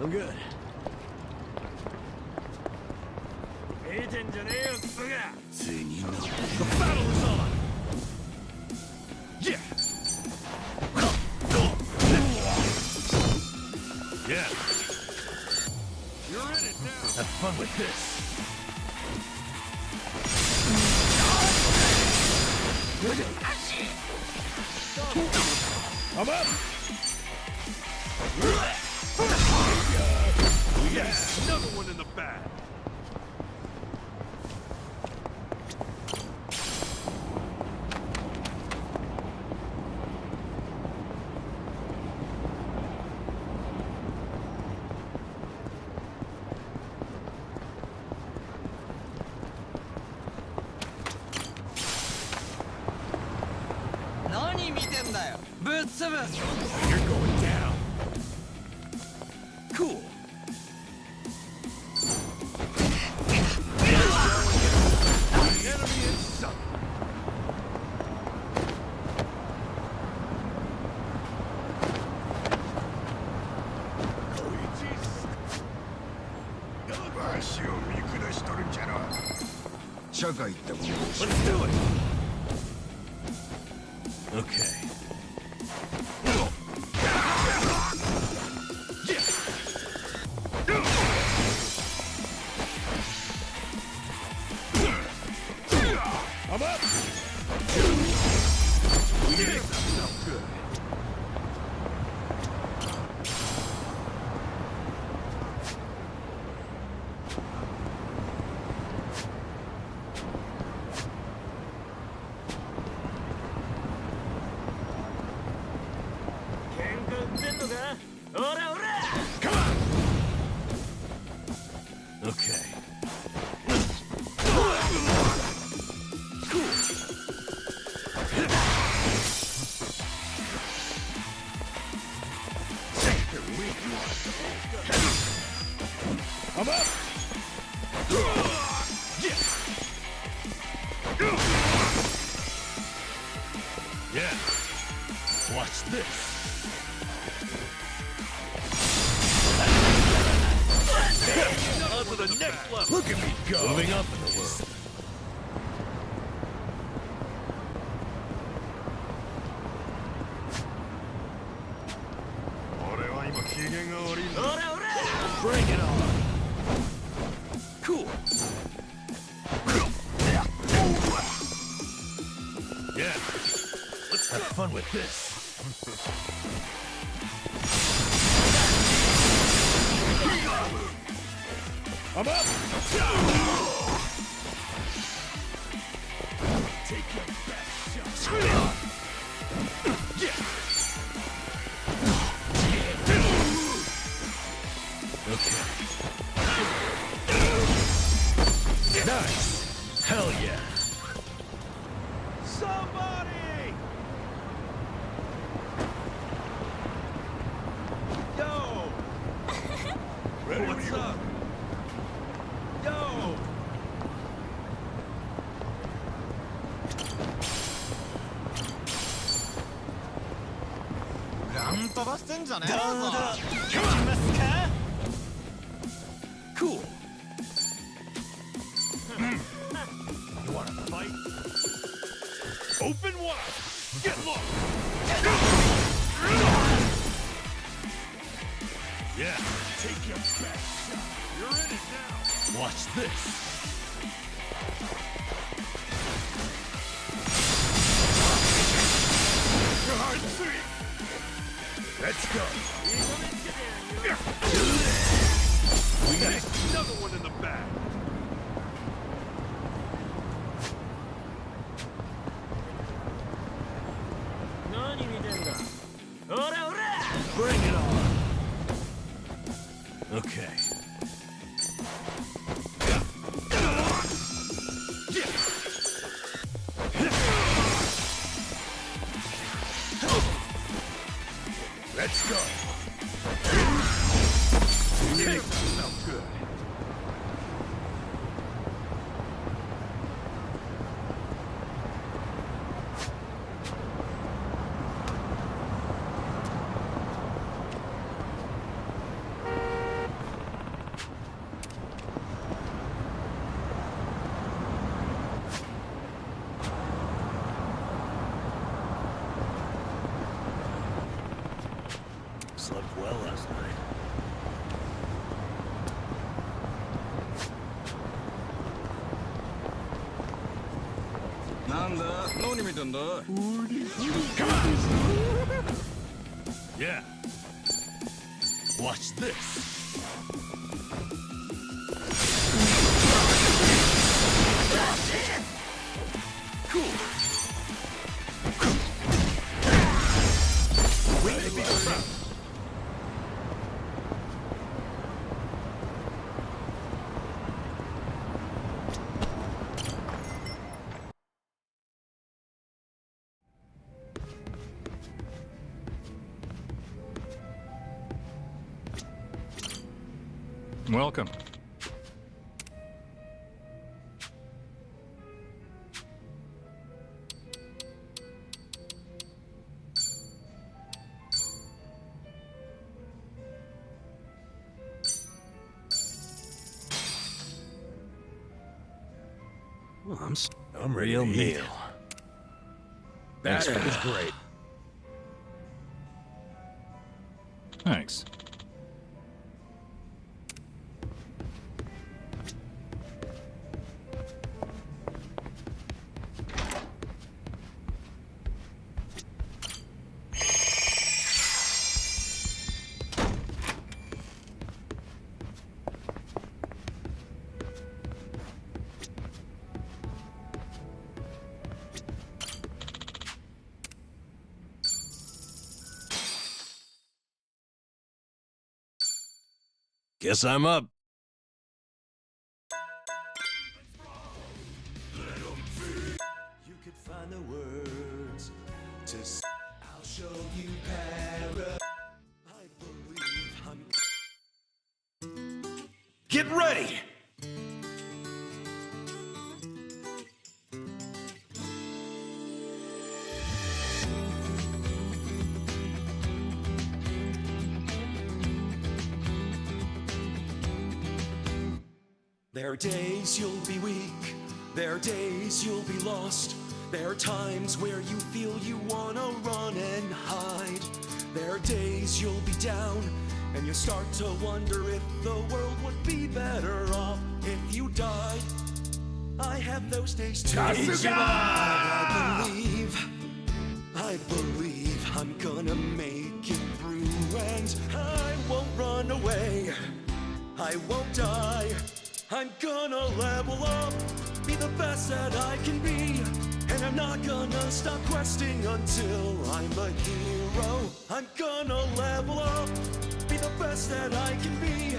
I'm good. The battle is on! Yeah! Yeah. You're in it now! Have fun with this. I'm up! Yes! Another one in the bag! You're going down. Cool! Enemy in sight! Let's do it! Okay. I'm up! We make ourselves good. Okay. I'm up! Yeah. Watch this. On to the next level! Look at me go! Moving up in the world. Bring it on! Cool! fun with this. I'm up! Take your best shot. Okay. Nice! Hell yeah! Somebody! Yo! Ready? What's up? Yo! Cool. You wanna fight? Open wide! Get low! Yeah, take your best shot. You're in it now. Watch this. You're hard to see. Let's go. We got another one in the back. Bring it on. Okay. Let's go. It felt good. Slept well last night. Come on! Yeah. Watch this. Cool. Ready to be proud. Welcome. Well, I'm ready to eat. That was great. Thanks. Guess I'm up. You could find the words to I'll show you para. I believe I'm. Get ready! There are days you'll be weak, there are days you'll be lost. There are times where you feel you wanna run and hide. There are days you'll be down, and you start to wonder if the world would be better off if you died. I have those days too. Kasuga! I I believe I'm gonna make it through, and I won't run away. I won't die. I'm gonna level up, be the best that I can be, and I'm not gonna stop questing until I'm a hero. I'm gonna level up, be the best that I can be.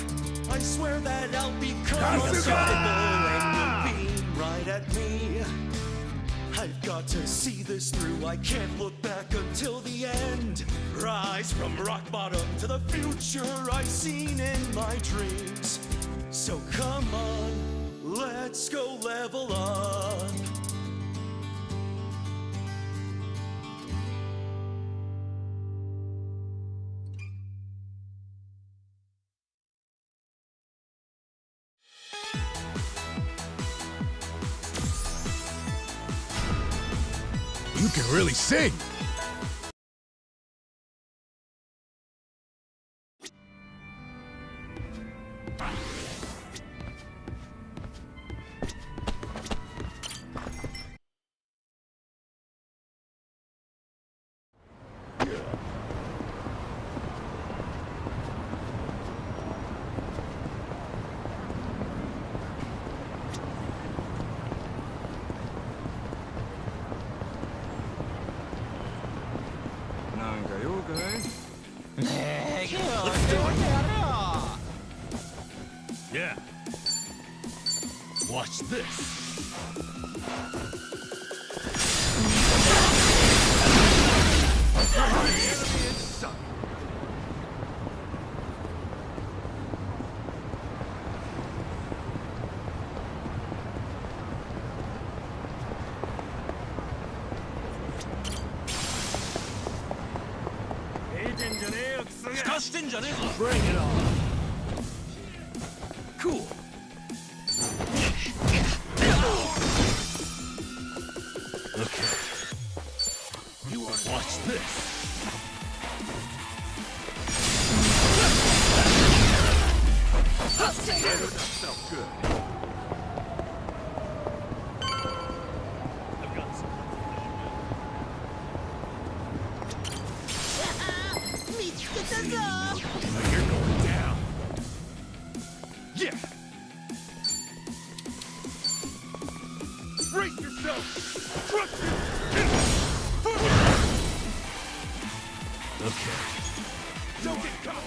I swear that I'll become unstoppable and you'll beam right at me. I've got to see this through, I can't look back until the end. Rise from rock bottom to the future I've seen in my dreams. So come on, let's go level up. You can really sing! Yeah. Watch this. Bring it on. Cool. Okay. You want to watch this? That felt good. I've got some. You're going down. Yeah. Brace yourself. Trust me. Okay. Don't get caught.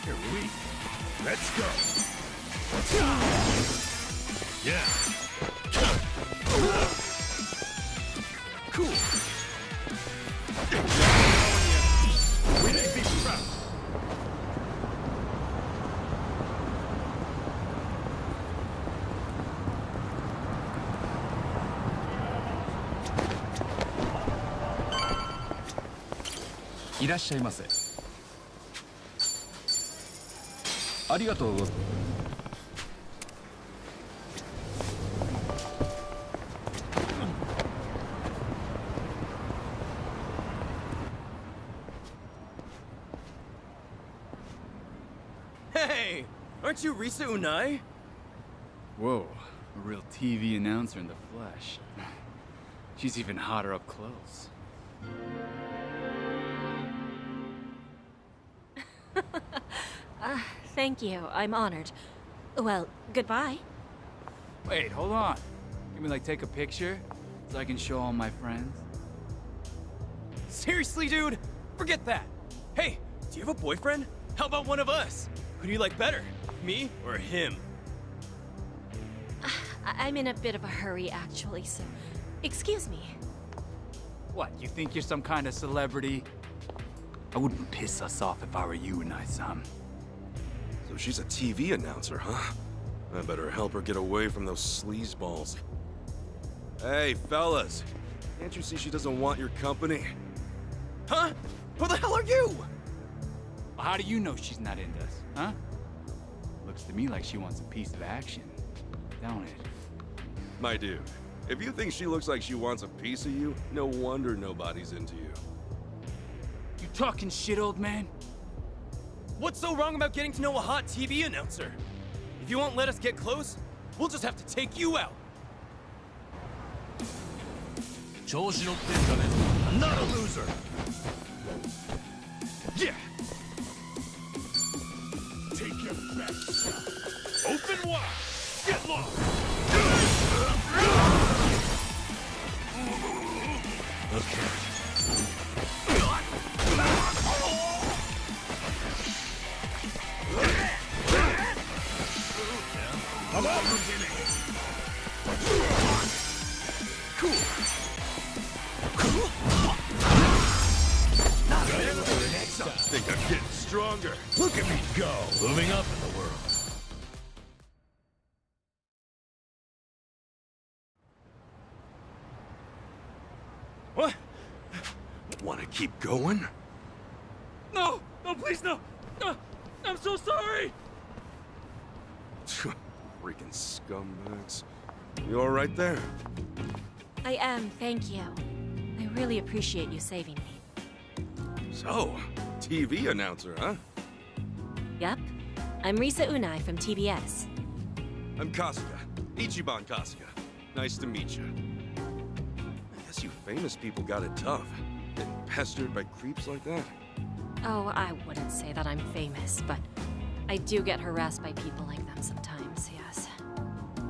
Here we. Let's go. Yeah. Cool. We need these traps. Hey, aren't you Risa Unai? Whoa, a real TV announcer in the flesh. She's even hotter up close. Thank you. I'm honored. Well, goodbye. Wait, hold on. Can we, like, take a picture so I can show all my friends? Seriously, dude? Forget that. Hey, do you have a boyfriend? How about one of us? Who do you like better? Me or him? I'm in a bit of a hurry, actually, so excuse me. What, you think you're some kind of celebrity? I wouldn't piss us off if I were you, Unai-san. So she's a TV announcer, huh? I better help her get away from those sleazeballs. Hey, fellas. Can't you see she doesn't want your company? Huh? Who the hell are you? Well, how do you know she's not into us, huh? Looks to me like she wants a piece of action, don't it? My dude, If you think she looks like she wants a piece of you, no wonder nobody's into you. You talking shit, old man? What's so wrong about getting to know a hot TV announcer? If you won't let us get close, we'll just have to take you out. 調子乗ってんじゃねえぞ。 Not a loser! Yeah! Take your best shot. Open wide! Get lost! I'm out! Cool! Next up. I think I'm getting stronger. Look at me go! Moving up in the world. What? Want to keep going? No! No, please, no! No! I'm so sorry! Freaking scumbags. You all right there? I am, thank you. I really appreciate you saving me. So, TV announcer, huh? Yep. I'm Risa Unai from TBS. I'm Kasuga. Ichiban Kasuga. Nice to meet you. I guess you famous people got it tough. Getting pestered by creeps like that. Oh, I wouldn't say that I'm famous, but I do get harassed by people like them sometimes, yes.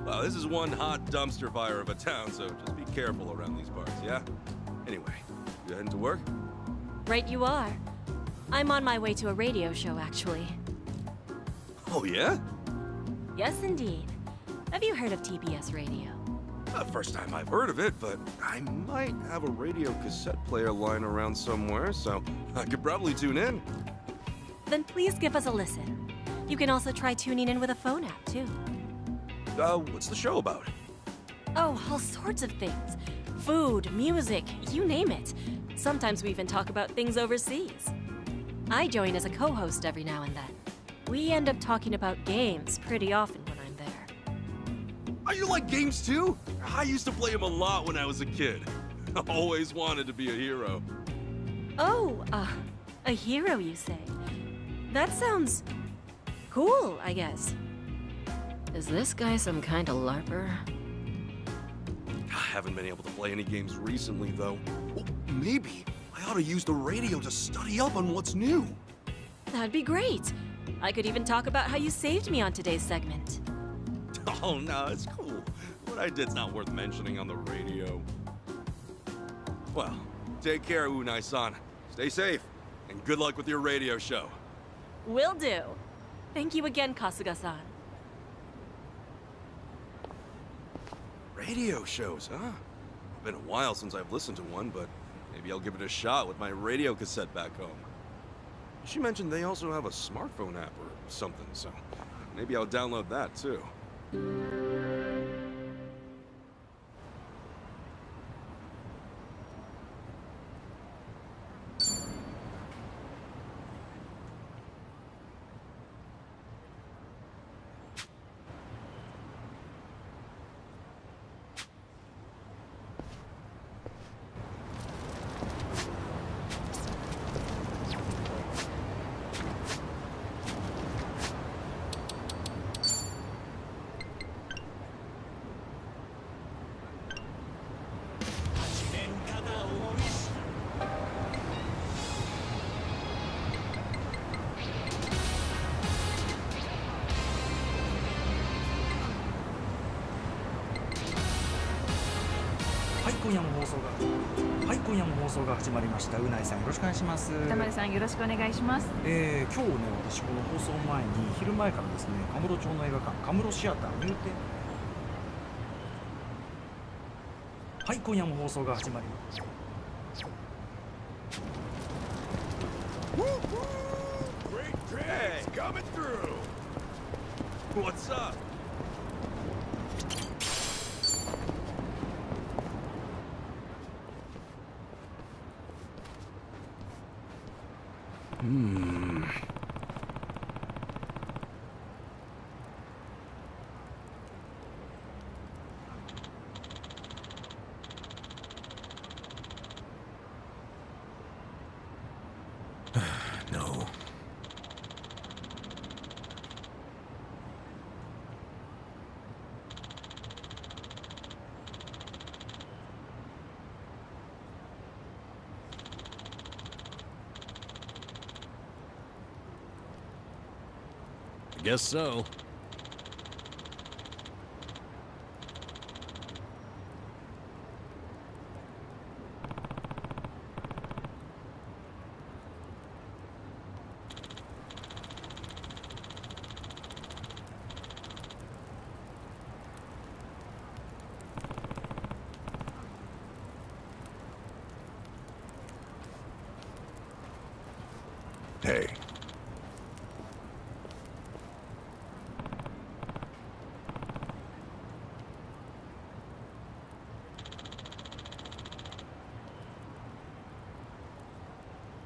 Well, this is one hot dumpster fire of a town, so just be careful around these parts, yeah? Anyway, you heading to work? Right you are. I'm on my way to a radio show, actually. Oh, yeah? Yes, indeed. Have you heard of TBS Radio? First time I've heard of it, but I might have a radio cassette player lying around somewhere, so I could probably tune in. Then please give us a listen. You can also try tuning in with a phone app, too. What's the show about? Oh, all sorts of things. Food, music, you name it. Sometimes we even talk about things overseas. I join as a co-host every now and then. We end up talking about games pretty often when I'm there. Are you like games too? I used to play them a lot when I was a kid. I always wanted to be a hero. Oh, a hero, you say? That sounds cool, I guess. Is this guy some kind of LARPer? I haven't been able to play any games recently, though. Well, maybe I ought to use the radio to study up on what's new. That'd be great. I could even talk about how you saved me on today's segment. Oh, no, it's cool. What I did's not worth mentioning on the radio. Well, take care, Unai-san. Stay safe, and good luck with your radio show. Will do. Thank you again, Kasuga-san. Radio shows, huh? Been a while since I've listened to one, but maybe I'll give it a shot with my radio cassette back home. She mentioned they also have a smartphone app or something, so maybe I'll download that too.今夜も放送が始まりました。うないさんよろしくお願いします。田丸さんよろしくお願いします。今日ね、私この放送前に昼前からですね、カムロ町の映画館カムロシアター入店。はい、今夜も放送が始まります。Hey, coming through. What's up? I guess so. Hey.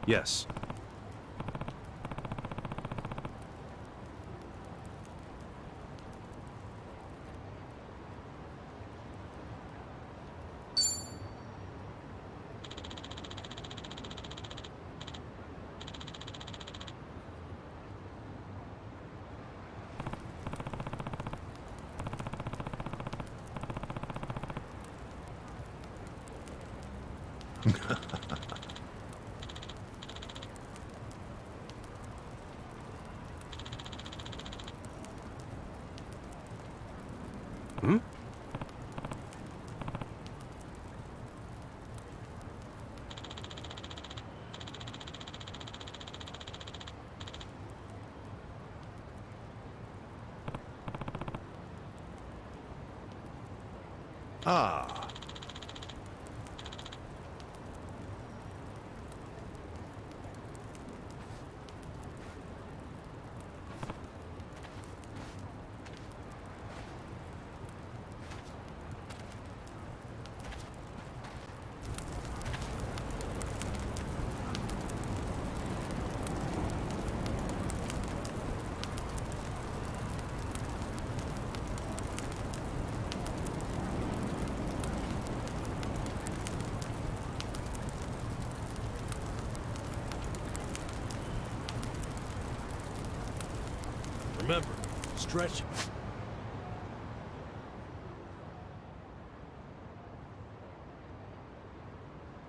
Yes. Hmm? Ah. Remember, stretching.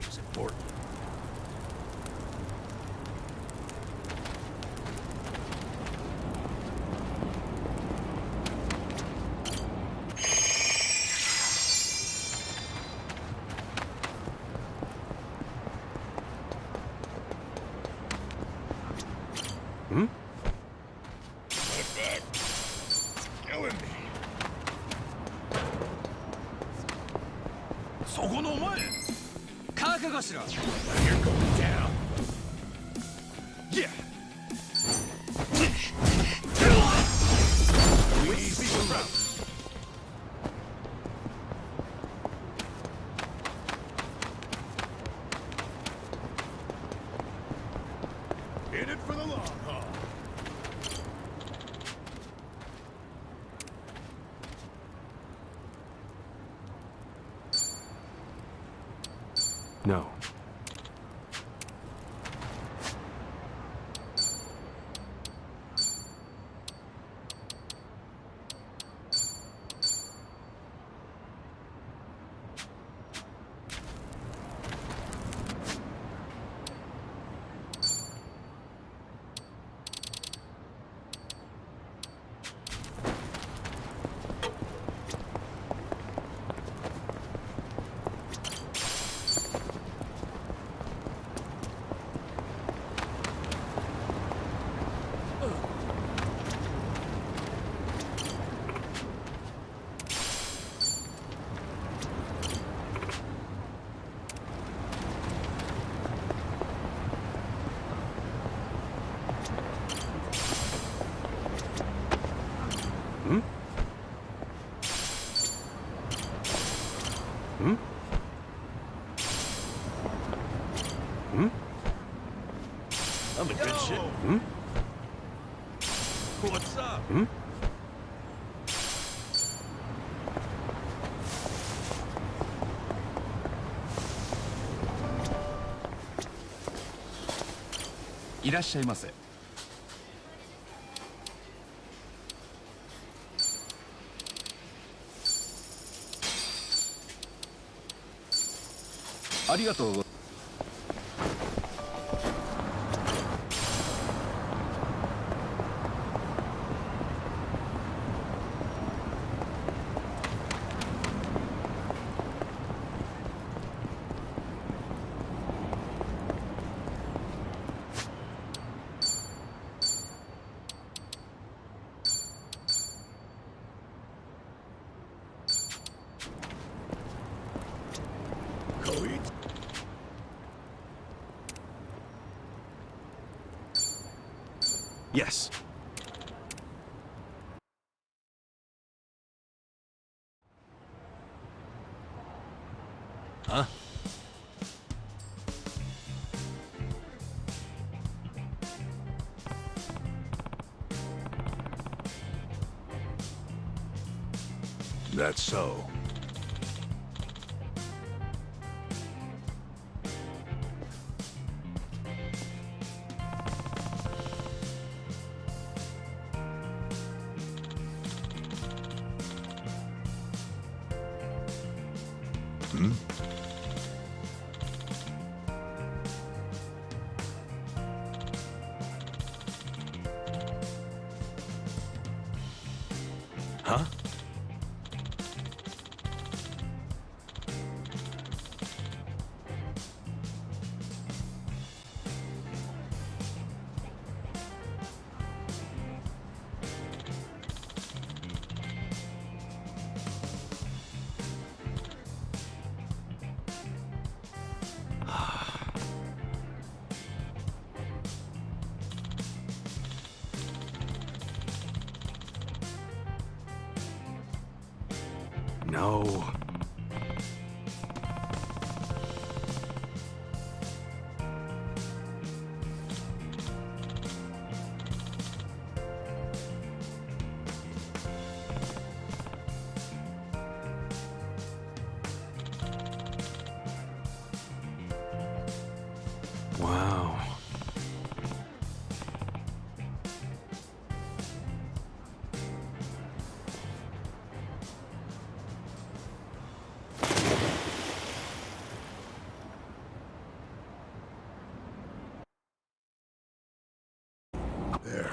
It's important. Hmm? Killing me. そこのお前覚悟しろ You're going down. Yeah. We need some route. In it for the long haul. No. Hmm? Hmm? Hmm? I'm in good shape. Hmm? What's up? Hmm? Yes. Huh? That's so. Hmm? Huh? No. Wow. There.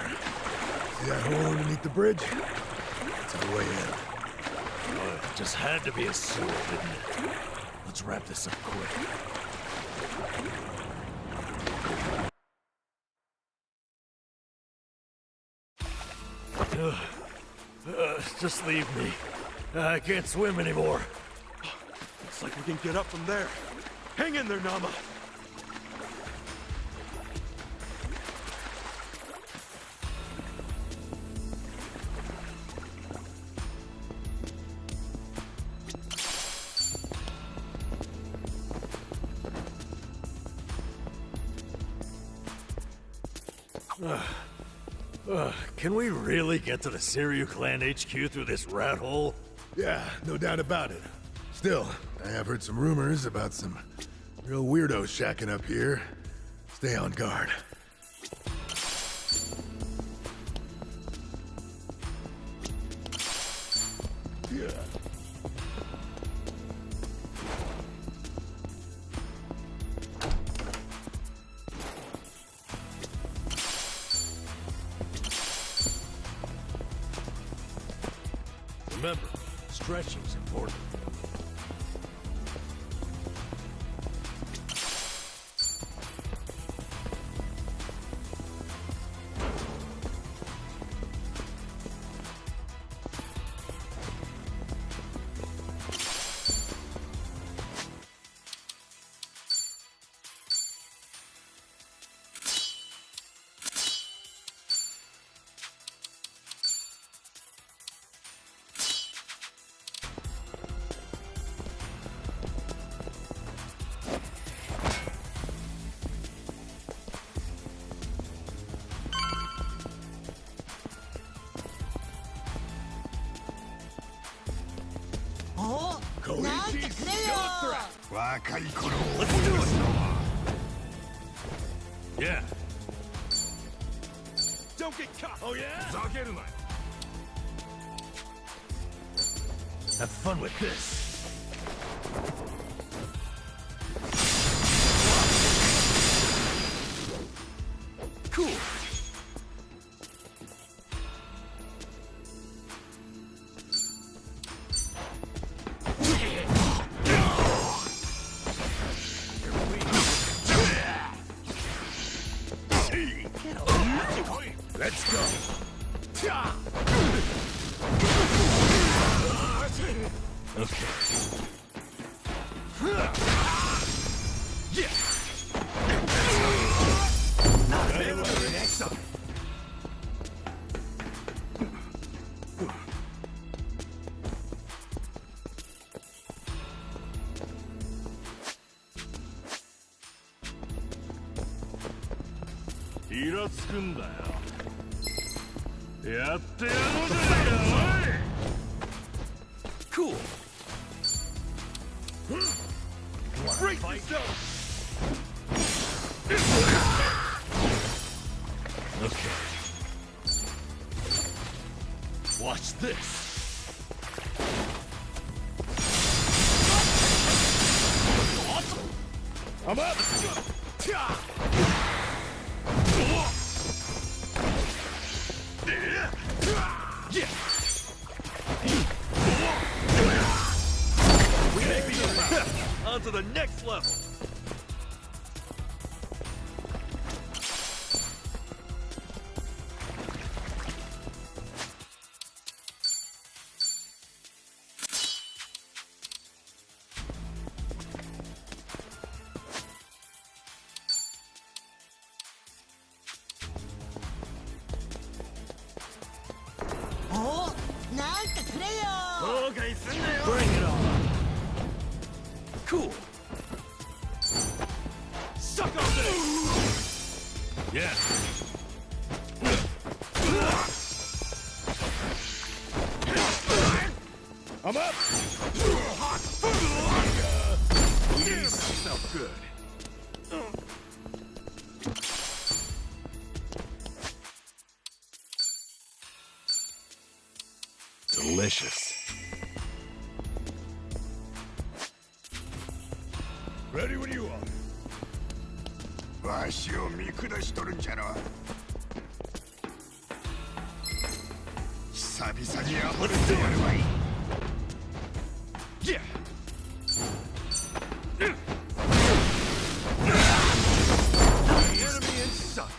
See that hole underneath the bridge? That's our way in. Well, it just had to be a sewer, didn't it? Let's wrap this up quick. Just leave me. I can't swim anymore. Looks like we can get up from there. Hang in there, Nama. Can we really get to the Siryu Clan HQ through this rat hole? Yeah, no doubt about it. Still, I have heard some rumors about some real weirdos shacking up here. Stay on guard. Yeah. Remember, stretching's important. Let's do it! Yeah. Don't get caught! Oh yeah? Have fun with this. Cool. Let's go. Okay. イラつくんだよ。やってやろうじゃねえか、おい。Cool. Brace yourself. Okay. Watch this. I'm up! On to the next level. Bring it on. Cool. Suck on this. Yeah. I'm up! Felt good. Delicious. Ready when you are. わしを見下しとるんじゃろ。久々に暴れてやるわい。Yeah. Enemy in sight.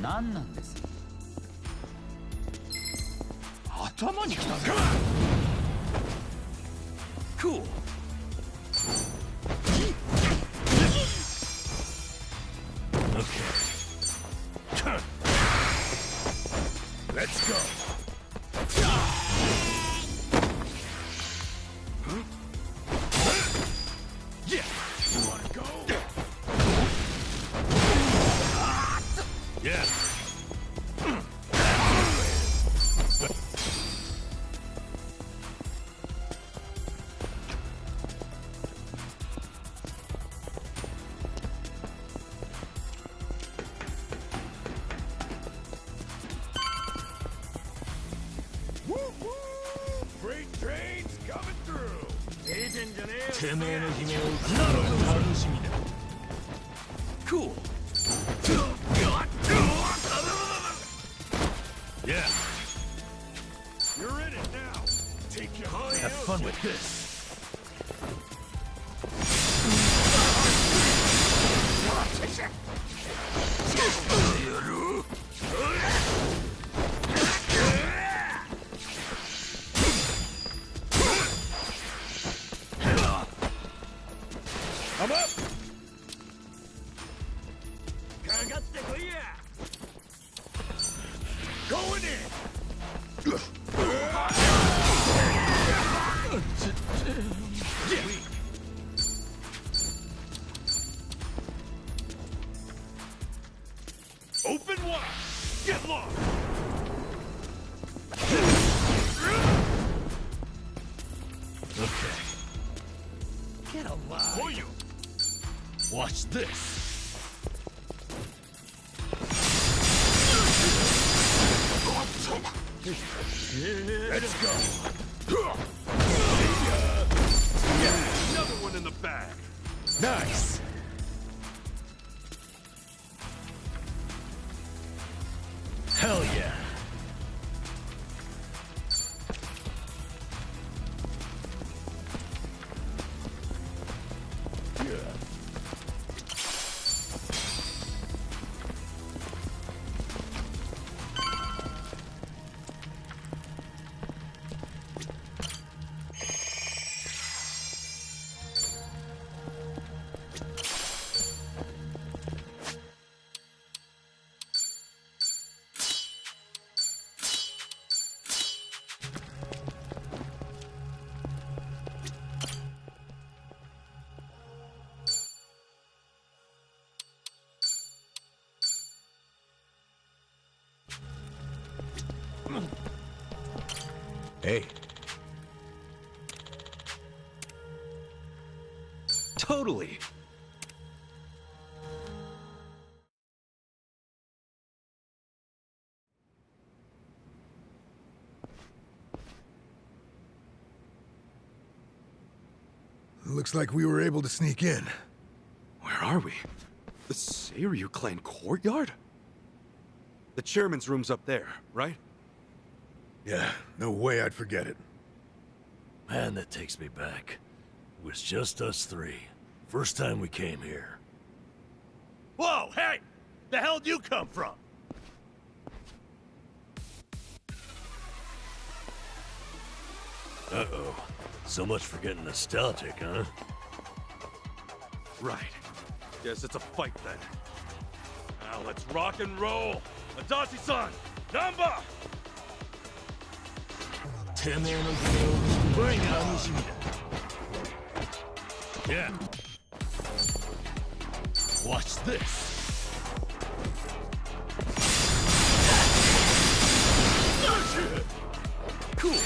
何なんです？頭に来たぜ。Cool. Okay. Let's go. Yeah. You wanna go? Yeah. Freight train's coming through. てめえの悲鳴を聞くのが楽しみだ。Cool. Yeah. You're in it now. Take your high Have fun with this. I'm up. Going in. Open wide. Get lost. Okay. Get alive. For you. Watch this. Let's go. Yeah, another one in the bag. Nice. Hell yeah. Hey. Totally. Looks like we were able to sneak in. Where are we? The Seiryu clan courtyard? The chairman's room's up there, right? Yeah, no way I'd forget it. Man, that takes me back. It was just us three. First time we came here. Whoa, hey! The hell'd you come from? Uh-oh. So much for getting nostalgic, huh? Right. Guess it's a fight then. Now let's rock and roll! Adachi-san! Namba! Bring it! Yeah. Watch this. Cool.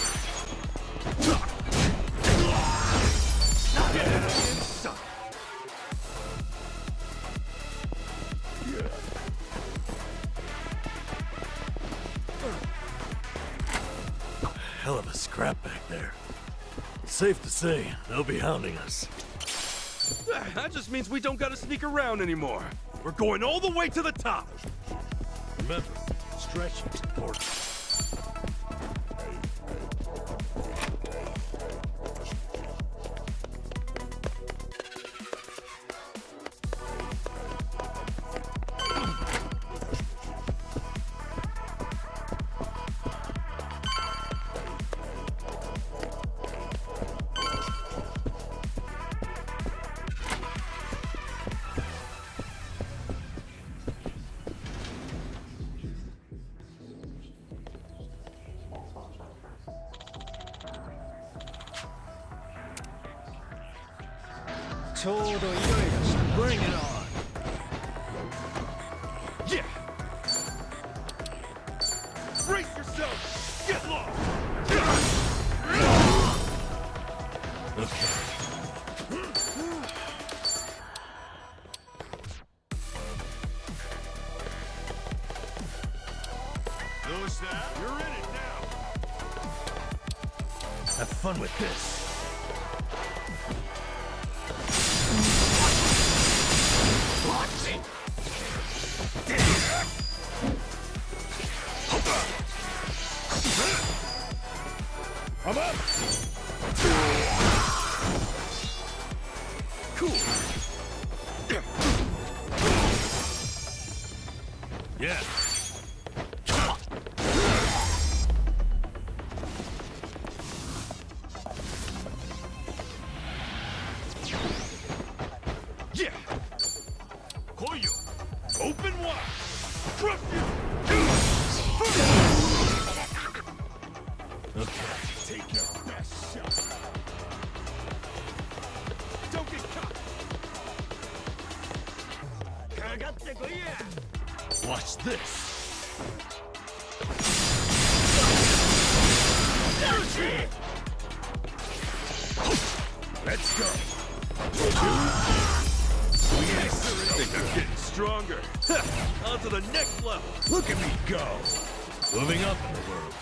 Hell of a scrap back there. It's safe to say, they'll be hounding us. That just means we don't gotta sneak around anymore. We're going all the way to the top. Remember, stretching's important. Bring it on! Yeah! Brace yourself! Get lost! You're in it now! Have fun with this. I'm up! Cool! Yeah! Yeah! Koyo! Open wide! Trust you! Okay. Take your best shot! Don't get caught! Watch this. Let's go! Things are getting stronger! On to the next level! Look at me go! Moving up in the world.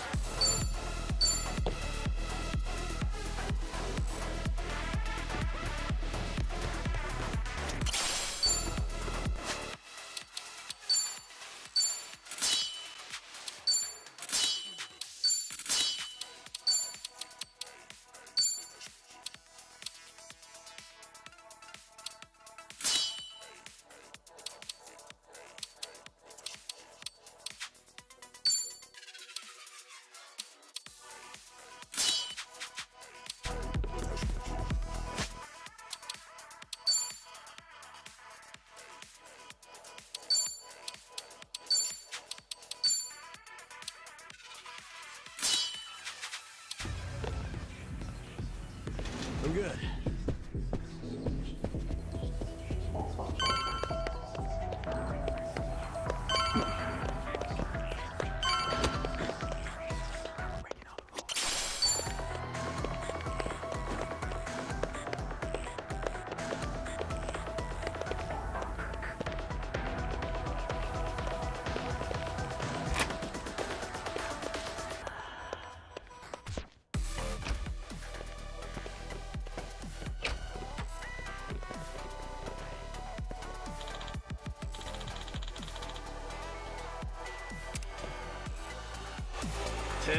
The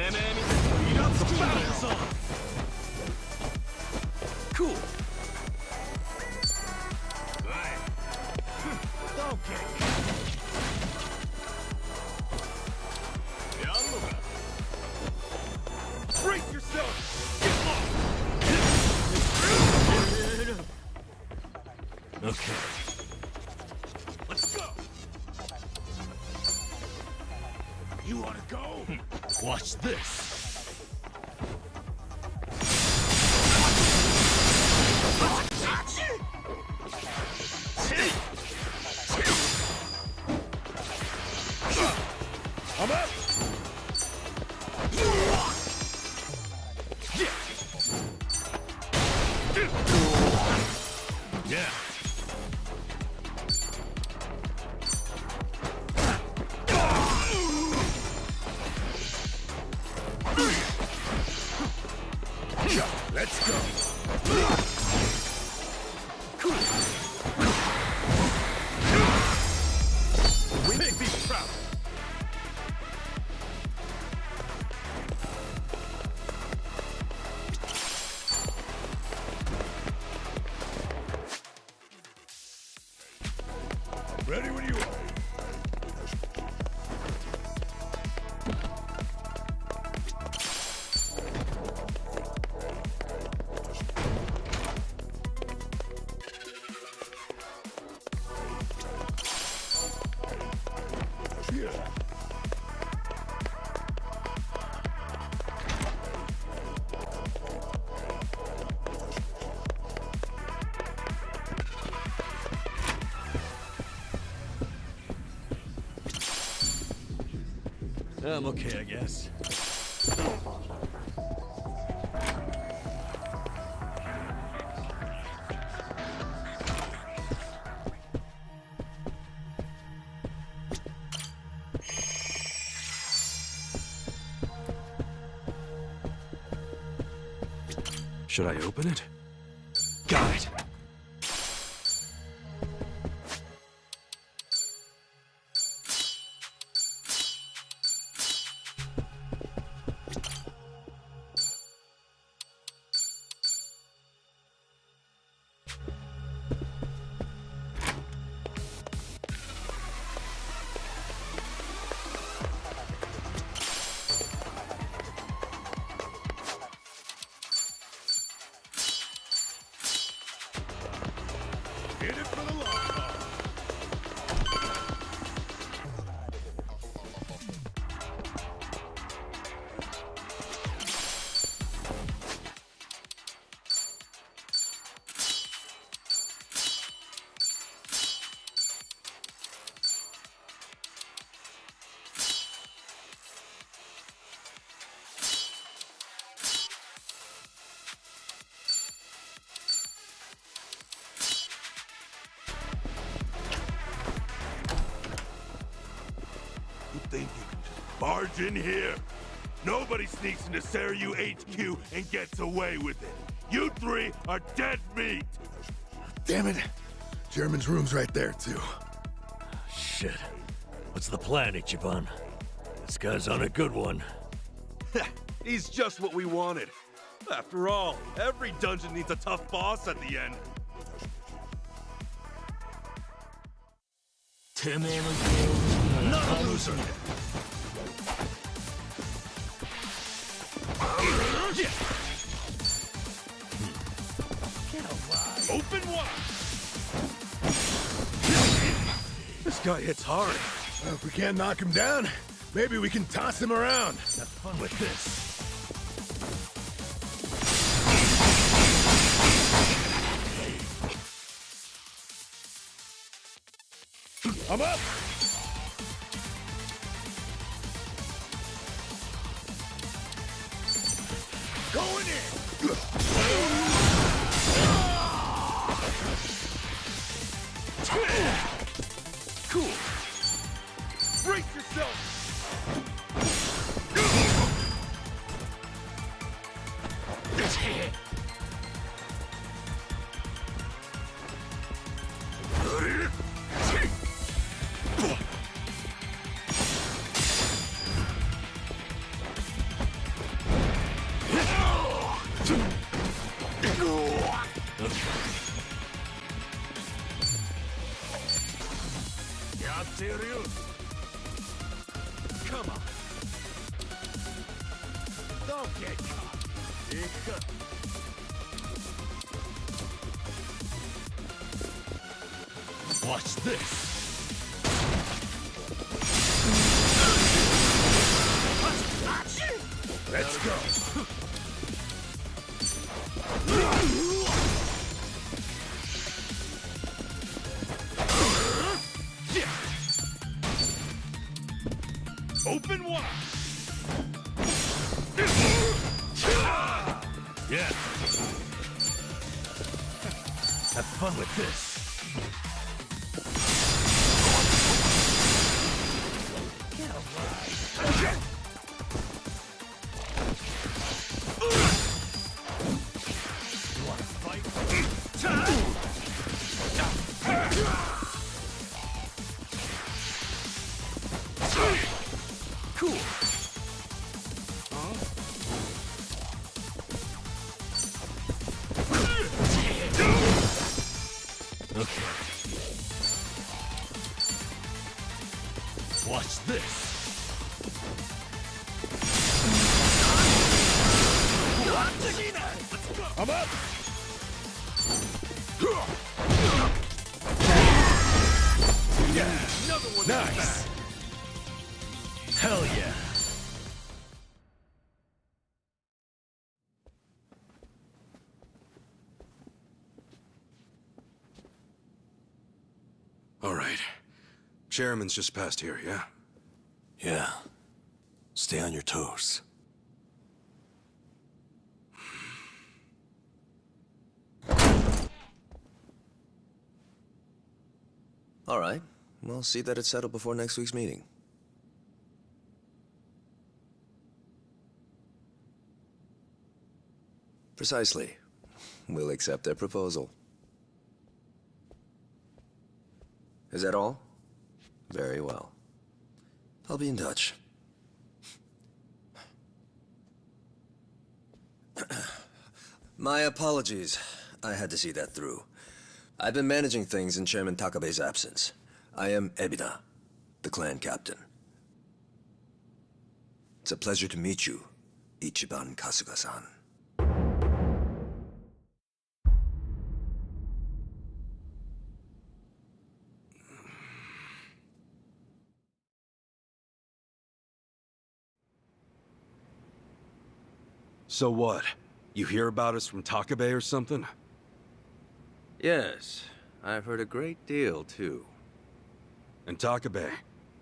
battle's on! Cool. Okay. Brace yourself! Get lost! Okay. Let's go! You wanna go? Watch this. I'm up! Yeah. Let's go! We make me proud! Ready when you are. I'm okay, I guess. Should I open it? Got it. In it for the long haul. You think you can just barge in here? Nobody sneaks into Seiryu HQ and gets away with it. You three are dead meat! Damn it. German's room's right there, too. Shit. What's the plan, Ichiban? This guy's on a good one. He's just what we wanted. After all, every dungeon needs a tough boss at the end. Not a loser! Open wide! This guy hits hard. If we can't knock him down, maybe we can toss him around. Have fun with this. I'm up! Going in! Cool. Brace yourself! serious? Come on. Don't get caught. Watch this. Let's go. Open wide. Yeah. Have fun with this. Cool. Okay. Watch this. I'm up. Yeah. Another one. Nice. Hell yeah. All right. Chairman's just passed here, yeah? Yeah. Stay on your toes. All right. We'll see that it's settled before next week's meeting. Precisely. We'll accept their proposal. Is that all? Very well. I'll be in touch. My apologies. I had to see that through. I've been managing things in Chairman Takabe's absence. I am Ebina, the clan captain. It's a pleasure to meet you, Ichiban Kasuga-san. So what? You hear about us from Takabe or something? Yes, I've heard a great deal, too. And Takabe,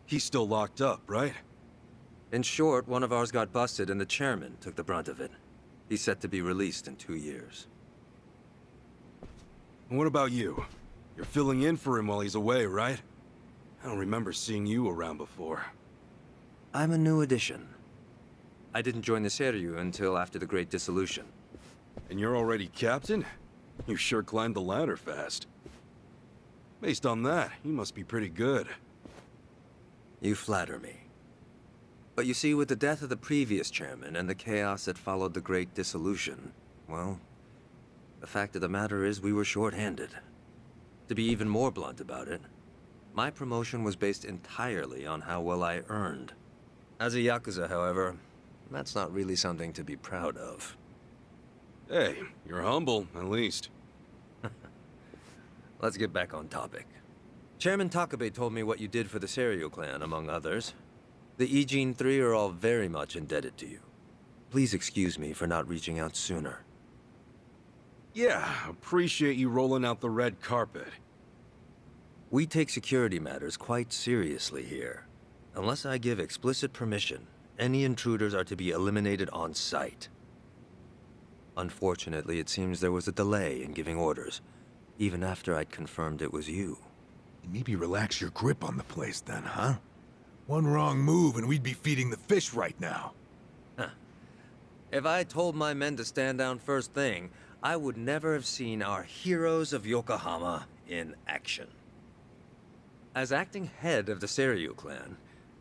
he's still locked up, right? In short, one of ours got busted and the chairman took the brunt of it. He's set to be released in 2 years. And what about you? You're filling in for him while he's away, right? I don't remember seeing you around before. I'm a new addition. I didn't join the Seiryu until after the Great Dissolution. And you're already captain? You sure climbed the ladder fast. Based on that, you must be pretty good. You flatter me. But you see, with the death of the previous chairman and the chaos that followed the Great Dissolution, well, the fact of the matter is we were short-handed. To be even more blunt about it, my promotion was based entirely on how well I earned. As a Yakuza, however, that's not really something to be proud of. Hey, you're humble, at least. Let's get back on topic. Chairman Takabe told me what you did for the Seiryu clan, among others. The Ijin 3 are all very much indebted to you. Please excuse me for not reaching out sooner. Yeah, appreciate you rolling out the red carpet. We take security matters quite seriously here. Unless I give explicit permission, any intruders are to be eliminated on sight. Unfortunately, it seems there was a delay in giving orders, even after I'd confirmed it was you. Maybe relax your grip on the place then, huh? One wrong move and we'd be feeding the fish right now. Huh. If I told my men to stand down first thing, I would never have seen our heroes of Yokohama in action. As acting head of the Seiryu clan,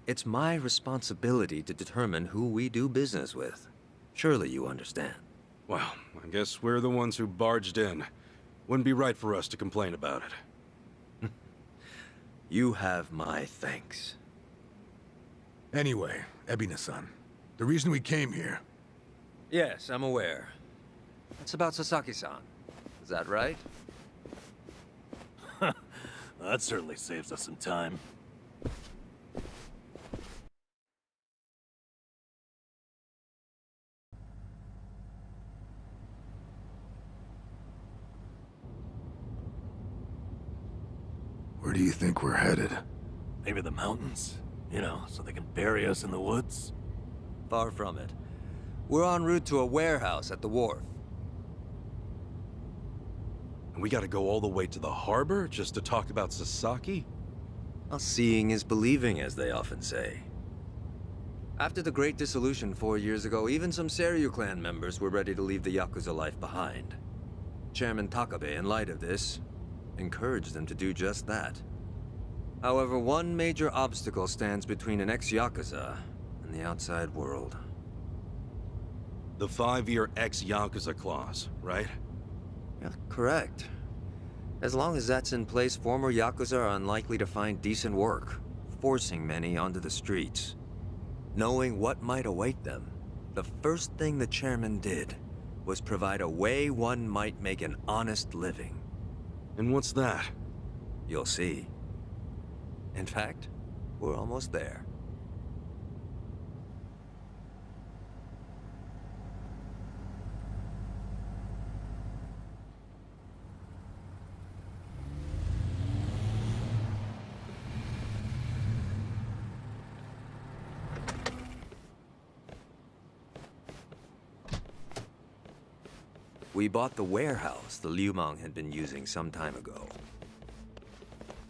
it's my responsibility to determine who we do business with. Surely you understand. Well, I guess we're the ones who barged in. Wouldn't be right for us to complain about it. You have my thanks. Anyway, Ebina-san, the reason we came here... Yes, I'm aware. It's about Sasaki-san. Is that right? That certainly saves us some time. Where do you think we're headed? Maybe the mountains? You know, so they can bury us in the woods? Far from it. We're en route to a warehouse at the wharf. And we gotta go all the way to the harbor just to talk about Sasaki? Well, seeing is believing, as they often say. After the Great Dissolution 4 years ago, even some Seiryu clan members were ready to leave the Yakuza life behind. Chairman Takabe, in light of this, encouraged them to do just that. However, one major obstacle stands between an ex-Yakuza and the outside world. The 5-year ex-Yakuza clause, right? Yeah, correct. As long as that's in place, former Yakuza are unlikely to find decent work, forcing many onto the streets. Knowing what might await them, the first thing the chairman did was provide a way one might make an honest living. And what's that? You'll see. In fact, we're almost there. We bought the warehouse the Liumang had been using some time ago.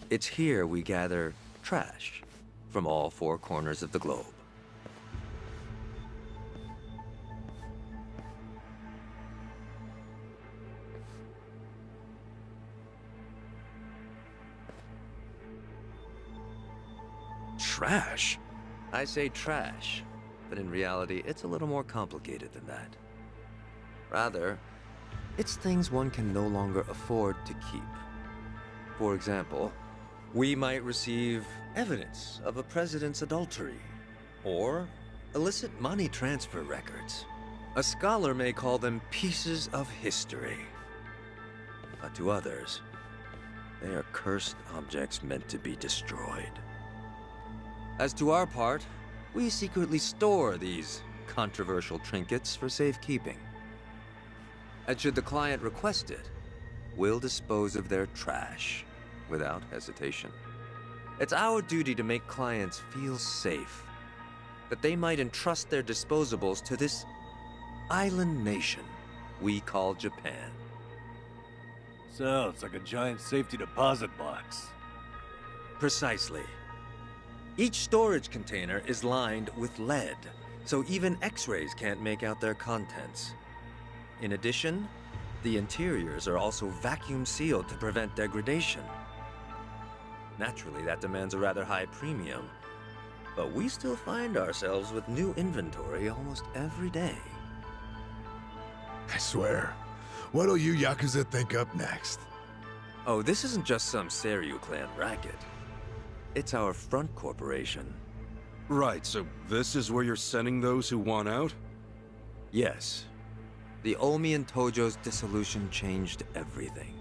It's here we gather trash from all 4 corners of the globe. Trash? I say trash, but in reality, it's a little more complicated than that. Rather, it's things one can no longer afford to keep. For example, we might receive evidence of a president's adultery, or illicit money transfer records. A scholar may call them pieces of history. But to others, they are cursed objects meant to be destroyed. As to our part, we secretly store these controversial trinkets for safekeeping. And should the client request it, we'll dispose of their trash without hesitation. It's our duty to make clients feel safe, that they might entrust their disposables to this island nation we call Japan. Sounds like a giant safety deposit box. Precisely. Each storage container is lined with lead, so even X-rays can't make out their contents. In addition, the interiors are also vacuum sealed to prevent degradation. Naturally, that demands a rather high premium, but we still find ourselves with new inventory almost every day. I swear, what'll you Yakuza think up next? Oh, this isn't just some Seiryu clan racket. It's our front corporation. Right, so this is where you're sending those who want out? Yes. The Omi and Tojo's dissolution changed everything.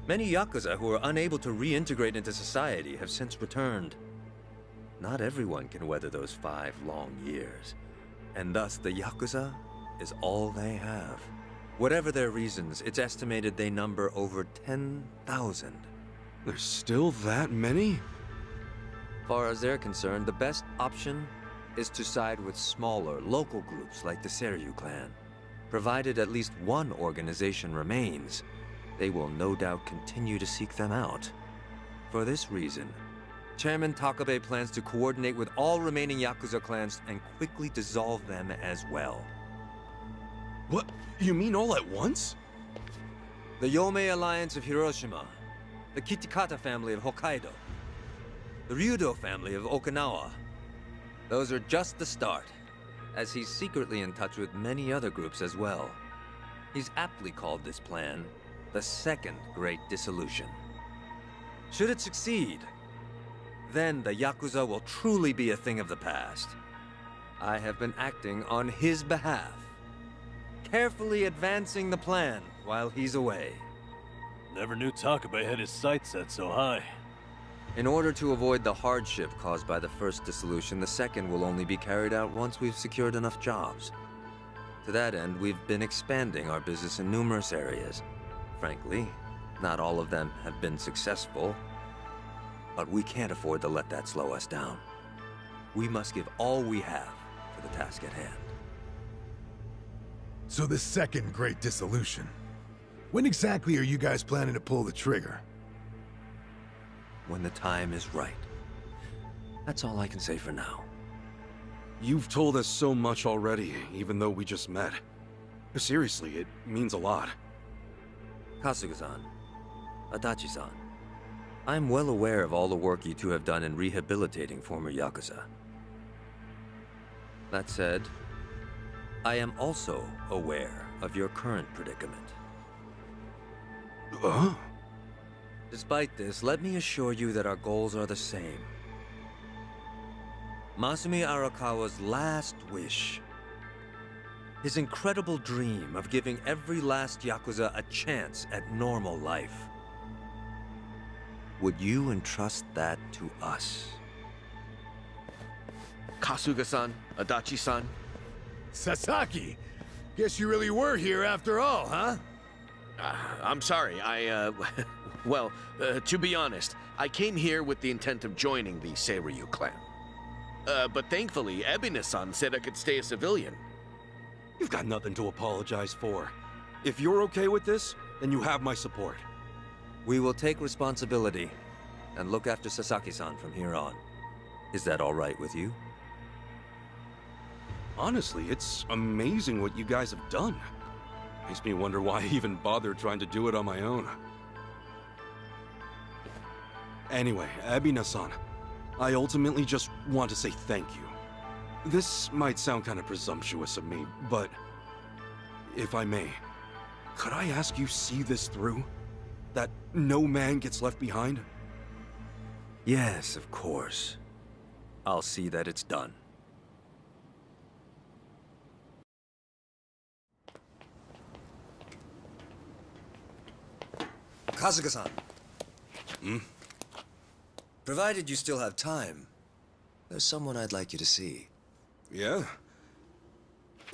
Many Yakuza who were unable to reintegrate into society have since returned. Not everyone can weather those 5 long years, and thus the Yakuza is all they have. Whatever their reasons, it's estimated they number over 10,000. There's still that many? Far as they're concerned, the best option is to side with smaller, local groups like the Seiryu clan. Provided at least one organization remains, they will no doubt continue to seek them out. For this reason, Chairman Takabe plans to coordinate with all remaining Yakuza clans and quickly dissolve them as well. What? You mean all at once? The Yomei Alliance of Hiroshima, the Kitakata family of Hokkaido, the Ryudo family of Okinawa. Those are just the start, as he's secretly in touch with many other groups as well. He's aptly called this plan the Second Great Dissolution. Should it succeed, then the Yakuza will truly be a thing of the past. I have been acting on his behalf, carefully advancing the plan while he's away. Never knew Takabe had his sights set so high. In order to avoid the hardship caused by the first dissolution, the second will only be carried out once we've secured enough jobs. To that end, we've been expanding our business in numerous areas. Frankly, not all of them have been successful, but we can't afford to let that slow us down. We must give all we have to the task at hand. So the second great dissolution. When exactly are you guys planning to pull the trigger? When the time is right. That's all I can say for now. You've told us so much already, even though we just met. Seriously, it means a lot. Kasuga-san, Adachi-san, I'm well aware of all the work you two have done in rehabilitating former Yakuza. That said, I am also aware of your current predicament. Despite this, let me assure you that our goals are the same. Masumi Arakawa's last wish, his incredible dream of giving every last Yakuza a chance at normal life. Would you entrust that to us? Kasuga-san, Adachi-san. Sasaki! Guess you really were here after all, huh? I'm sorry, well, to be honest, I came here with the intent of joining the Seiryu clan. But thankfully, Ebina-san said I could stay a civilian. You've got nothing to apologize for. If you're okay with this, then you have my support. We will take responsibility and look after Sasaki-san from here on. Is that all right with you? Honestly, it's amazing what you guys have done. Makes me wonder why I even bothered trying to do it on my own. Anyway, Ebina-san, I ultimately just want to say thank you. This might sound kind of presumptuous of me, but if I may, could I ask you see this through? That no man gets left behind? Yes, of course. I'll see that it's done. Kasuga-san. Provided you still have time, there's someone I'd like you to see. Yeah?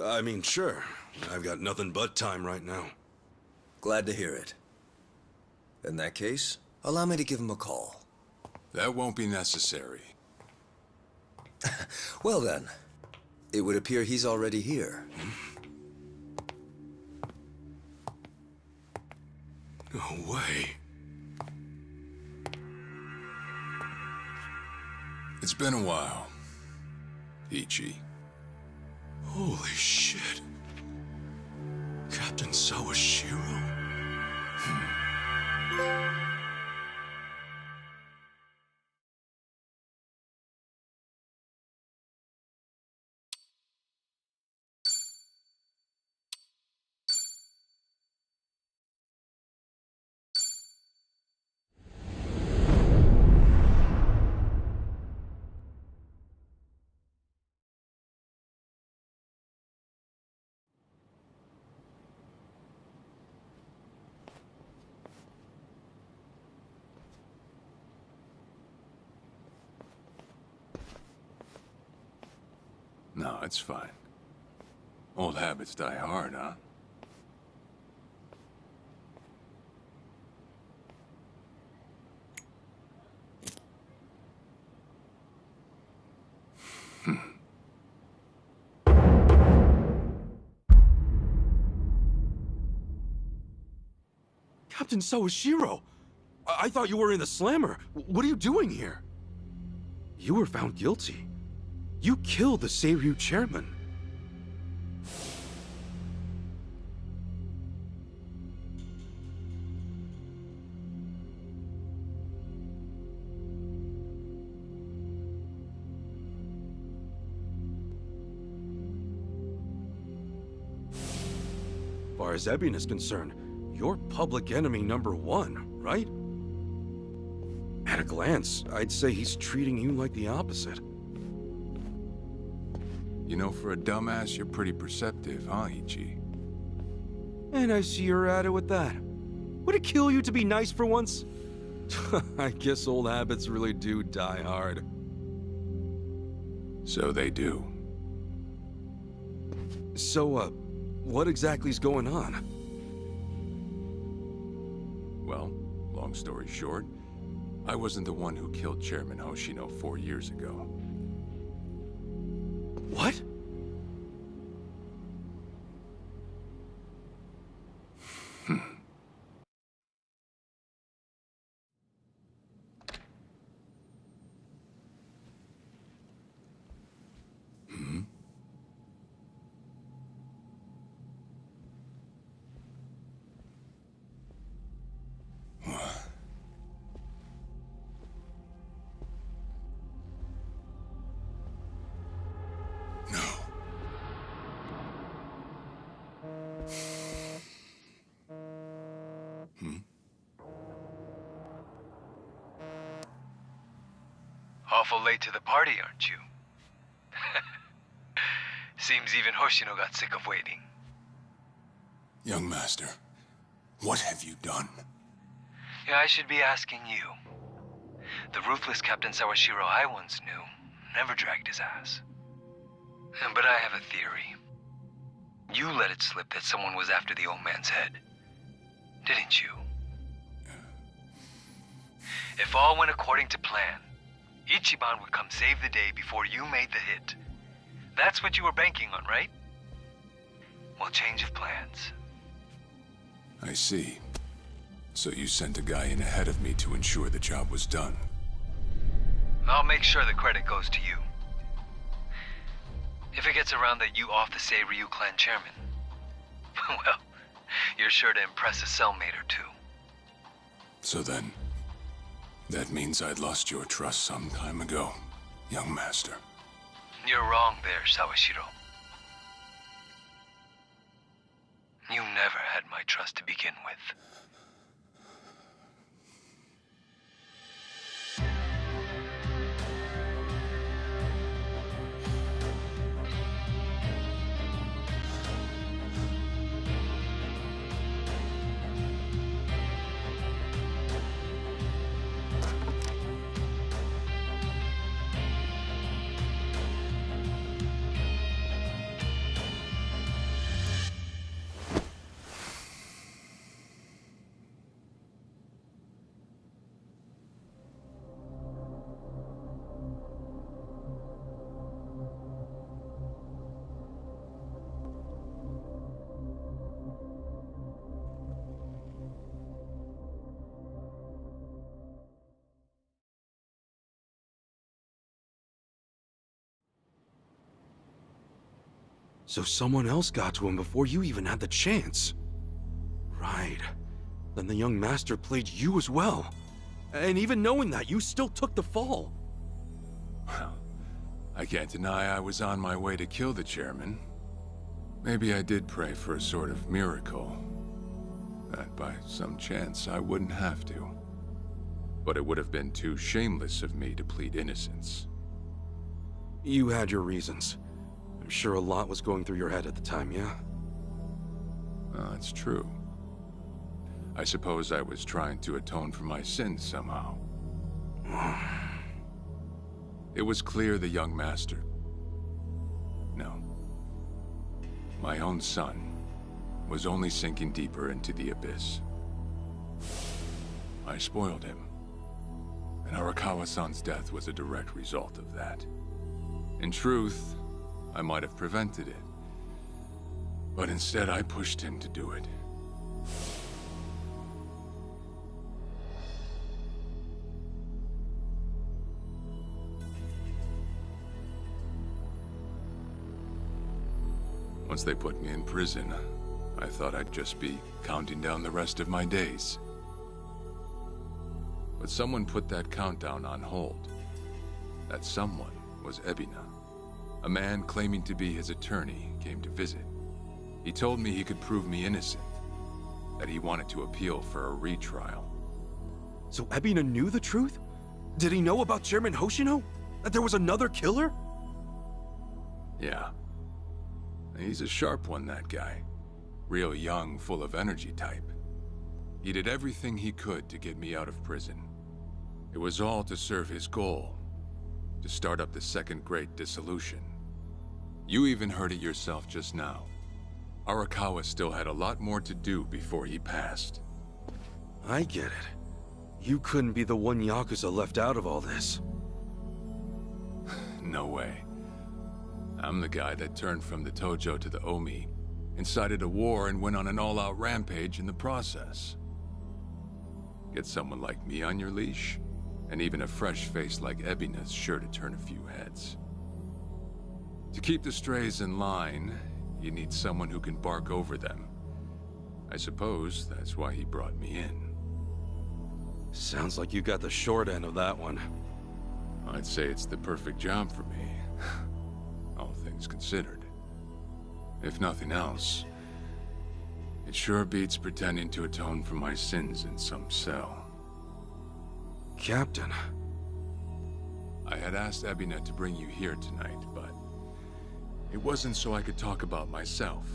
I mean, sure. I've got nothing but time right now. Glad to hear it. In that case, allow me to give him a call. That won't be necessary. Well then, it would appear he's already here. No way. It's been a while, Ichi. Holy shit. Captain Sawashiro. No, it's fine. Old habits die hard, huh? Captain Sawashiro! I thought you were in the slammer. What are you doing here? You were found guilty. You killed the Seiryu chairman. As far as Ebin is concerned, you're public enemy #1, right? At a glance, I'd say he's treating you like the opposite. You know, for a dumbass, you're pretty perceptive, huh, Ichi? And I see you're at it with that. Would it kill you to be nice for once? I guess old habits really do die hard. So they do. So, what exactly's going on? Well, long story short, I wasn't the one who killed Chairman Hoshino 4 years ago. What? Awful late to the party, aren't you? Seems even Hoshino got sick of waiting. Young master, what have you done? Yeah, I should be asking you. The ruthless Captain Sawashiro I once knew never dragged his ass. But I have a theory. You let it slip that someone was after the old man's head, didn't you? If all went according to plan, Ichiban would come save the day before you made the hit. That's what you were banking on, right? Well, change of plans. I see. So you sent a guy in ahead of me to ensure the job was done. I'll make sure the credit goes to you. If it gets around that you off the Seiryu clan chairman, well, you're sure to impress a cellmate or two. So then, that means I'd lost your trust some time ago, young master. You're wrong there, Sawashiro. You never had my trust to begin with. So someone else got to him before you even had the chance. Right. Then the young master played you as well. And even knowing that, you still took the fall. Well, I can't deny I was on my way to kill the chairman. Maybe I did pray for a sort of miracle. That by some chance I wouldn't have to. But it would have been too shameless of me to plead innocence. You had your reasons. I'm sure a lot was going through your head at the time, yeah? That's true. I suppose I was trying to atone for my sins somehow. It was clear the young master... No. My own son was only sinking deeper into the abyss. I spoiled him. And Arakawa-san's death was a direct result of that. In truth, I might have prevented it. But instead, I pushed him to do it. Once they put me in prison, I thought I'd just be counting down the rest of my days. But someone put that countdown on hold. That someone was Ebina. A man claiming to be his attorney came to visit. He told me he could prove me innocent, that he wanted to appeal for a retrial. So Ebina knew the truth? Did he know about Chairman Hoshino? That there was another killer? Yeah. He's a sharp one, that guy. Real young, full of energy type. He did everything he could to get me out of prison. It was all to serve his goal, to start up the second great dissolution. You even heard it yourself just now. Arakawa still had a lot more to do before he passed. I get it. You couldn't be the one Yakuza left out of all this. No way. I'm the guy that turned from the Tojo to the Omi, incited a war and went on an all-out rampage in the process. Get someone like me on your leash, and even a fresh face like Ebina's sure to turn a few heads. To keep the strays in line, you need someone who can bark over them. I suppose that's why he brought me in. Sounds like you got the short end of that one. I'd say it's the perfect job for me, all things considered. If nothing else, it sure beats pretending to atone for my sins in some cell. Captain. I had asked Ebina to bring you here tonight, but it wasn't so I could talk about myself.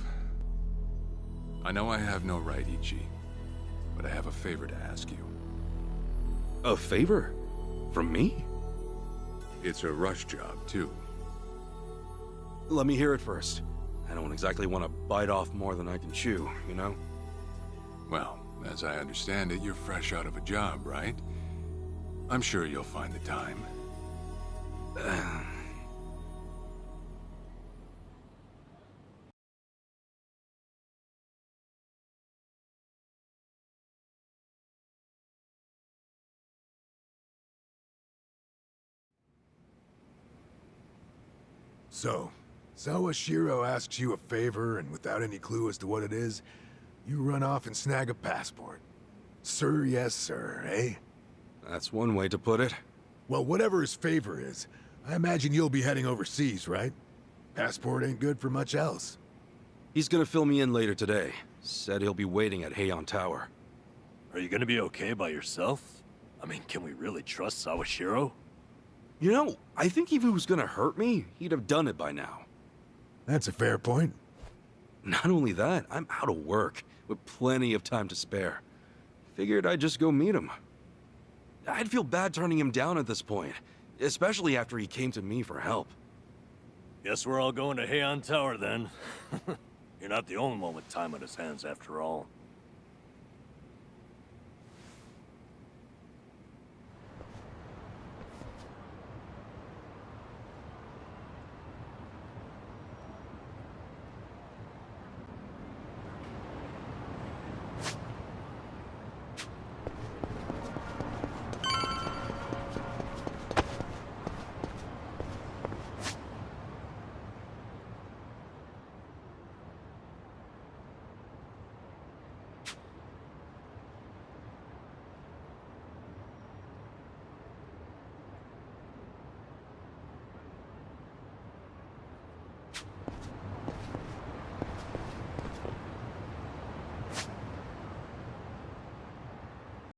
I know I have no right, Ichi, but I have a favor to ask you. A favor? From me? It's a rush job, too. Let me hear it first. I don't exactly want to bite off more than I can chew, you know? Well, as I understand it, you're fresh out of a job, right? I'm sure you'll find the time. So, Sawashiro asks you a favor, and without any clue as to what it is, you run off and snag a passport. Sir, yes, sir, eh? That's one way to put it. Well, whatever his favor is, I imagine you'll be heading overseas, right? Passport ain't good for much else. He's gonna fill me in later today. Said he'll be waiting at Heian Tower. Are you gonna be okay by yourself? I mean, can we really trust Sawashiro? You know, I think if he was gonna hurt me, he'd have done it by now. That's a fair point. Not only that, I'm out of work, with plenty of time to spare. Figured I'd just go meet him. I'd feel bad turning him down at this point, especially after he came to me for help. Guess we're all going to Heian Tower then. You're not the only one with time on his hands after all.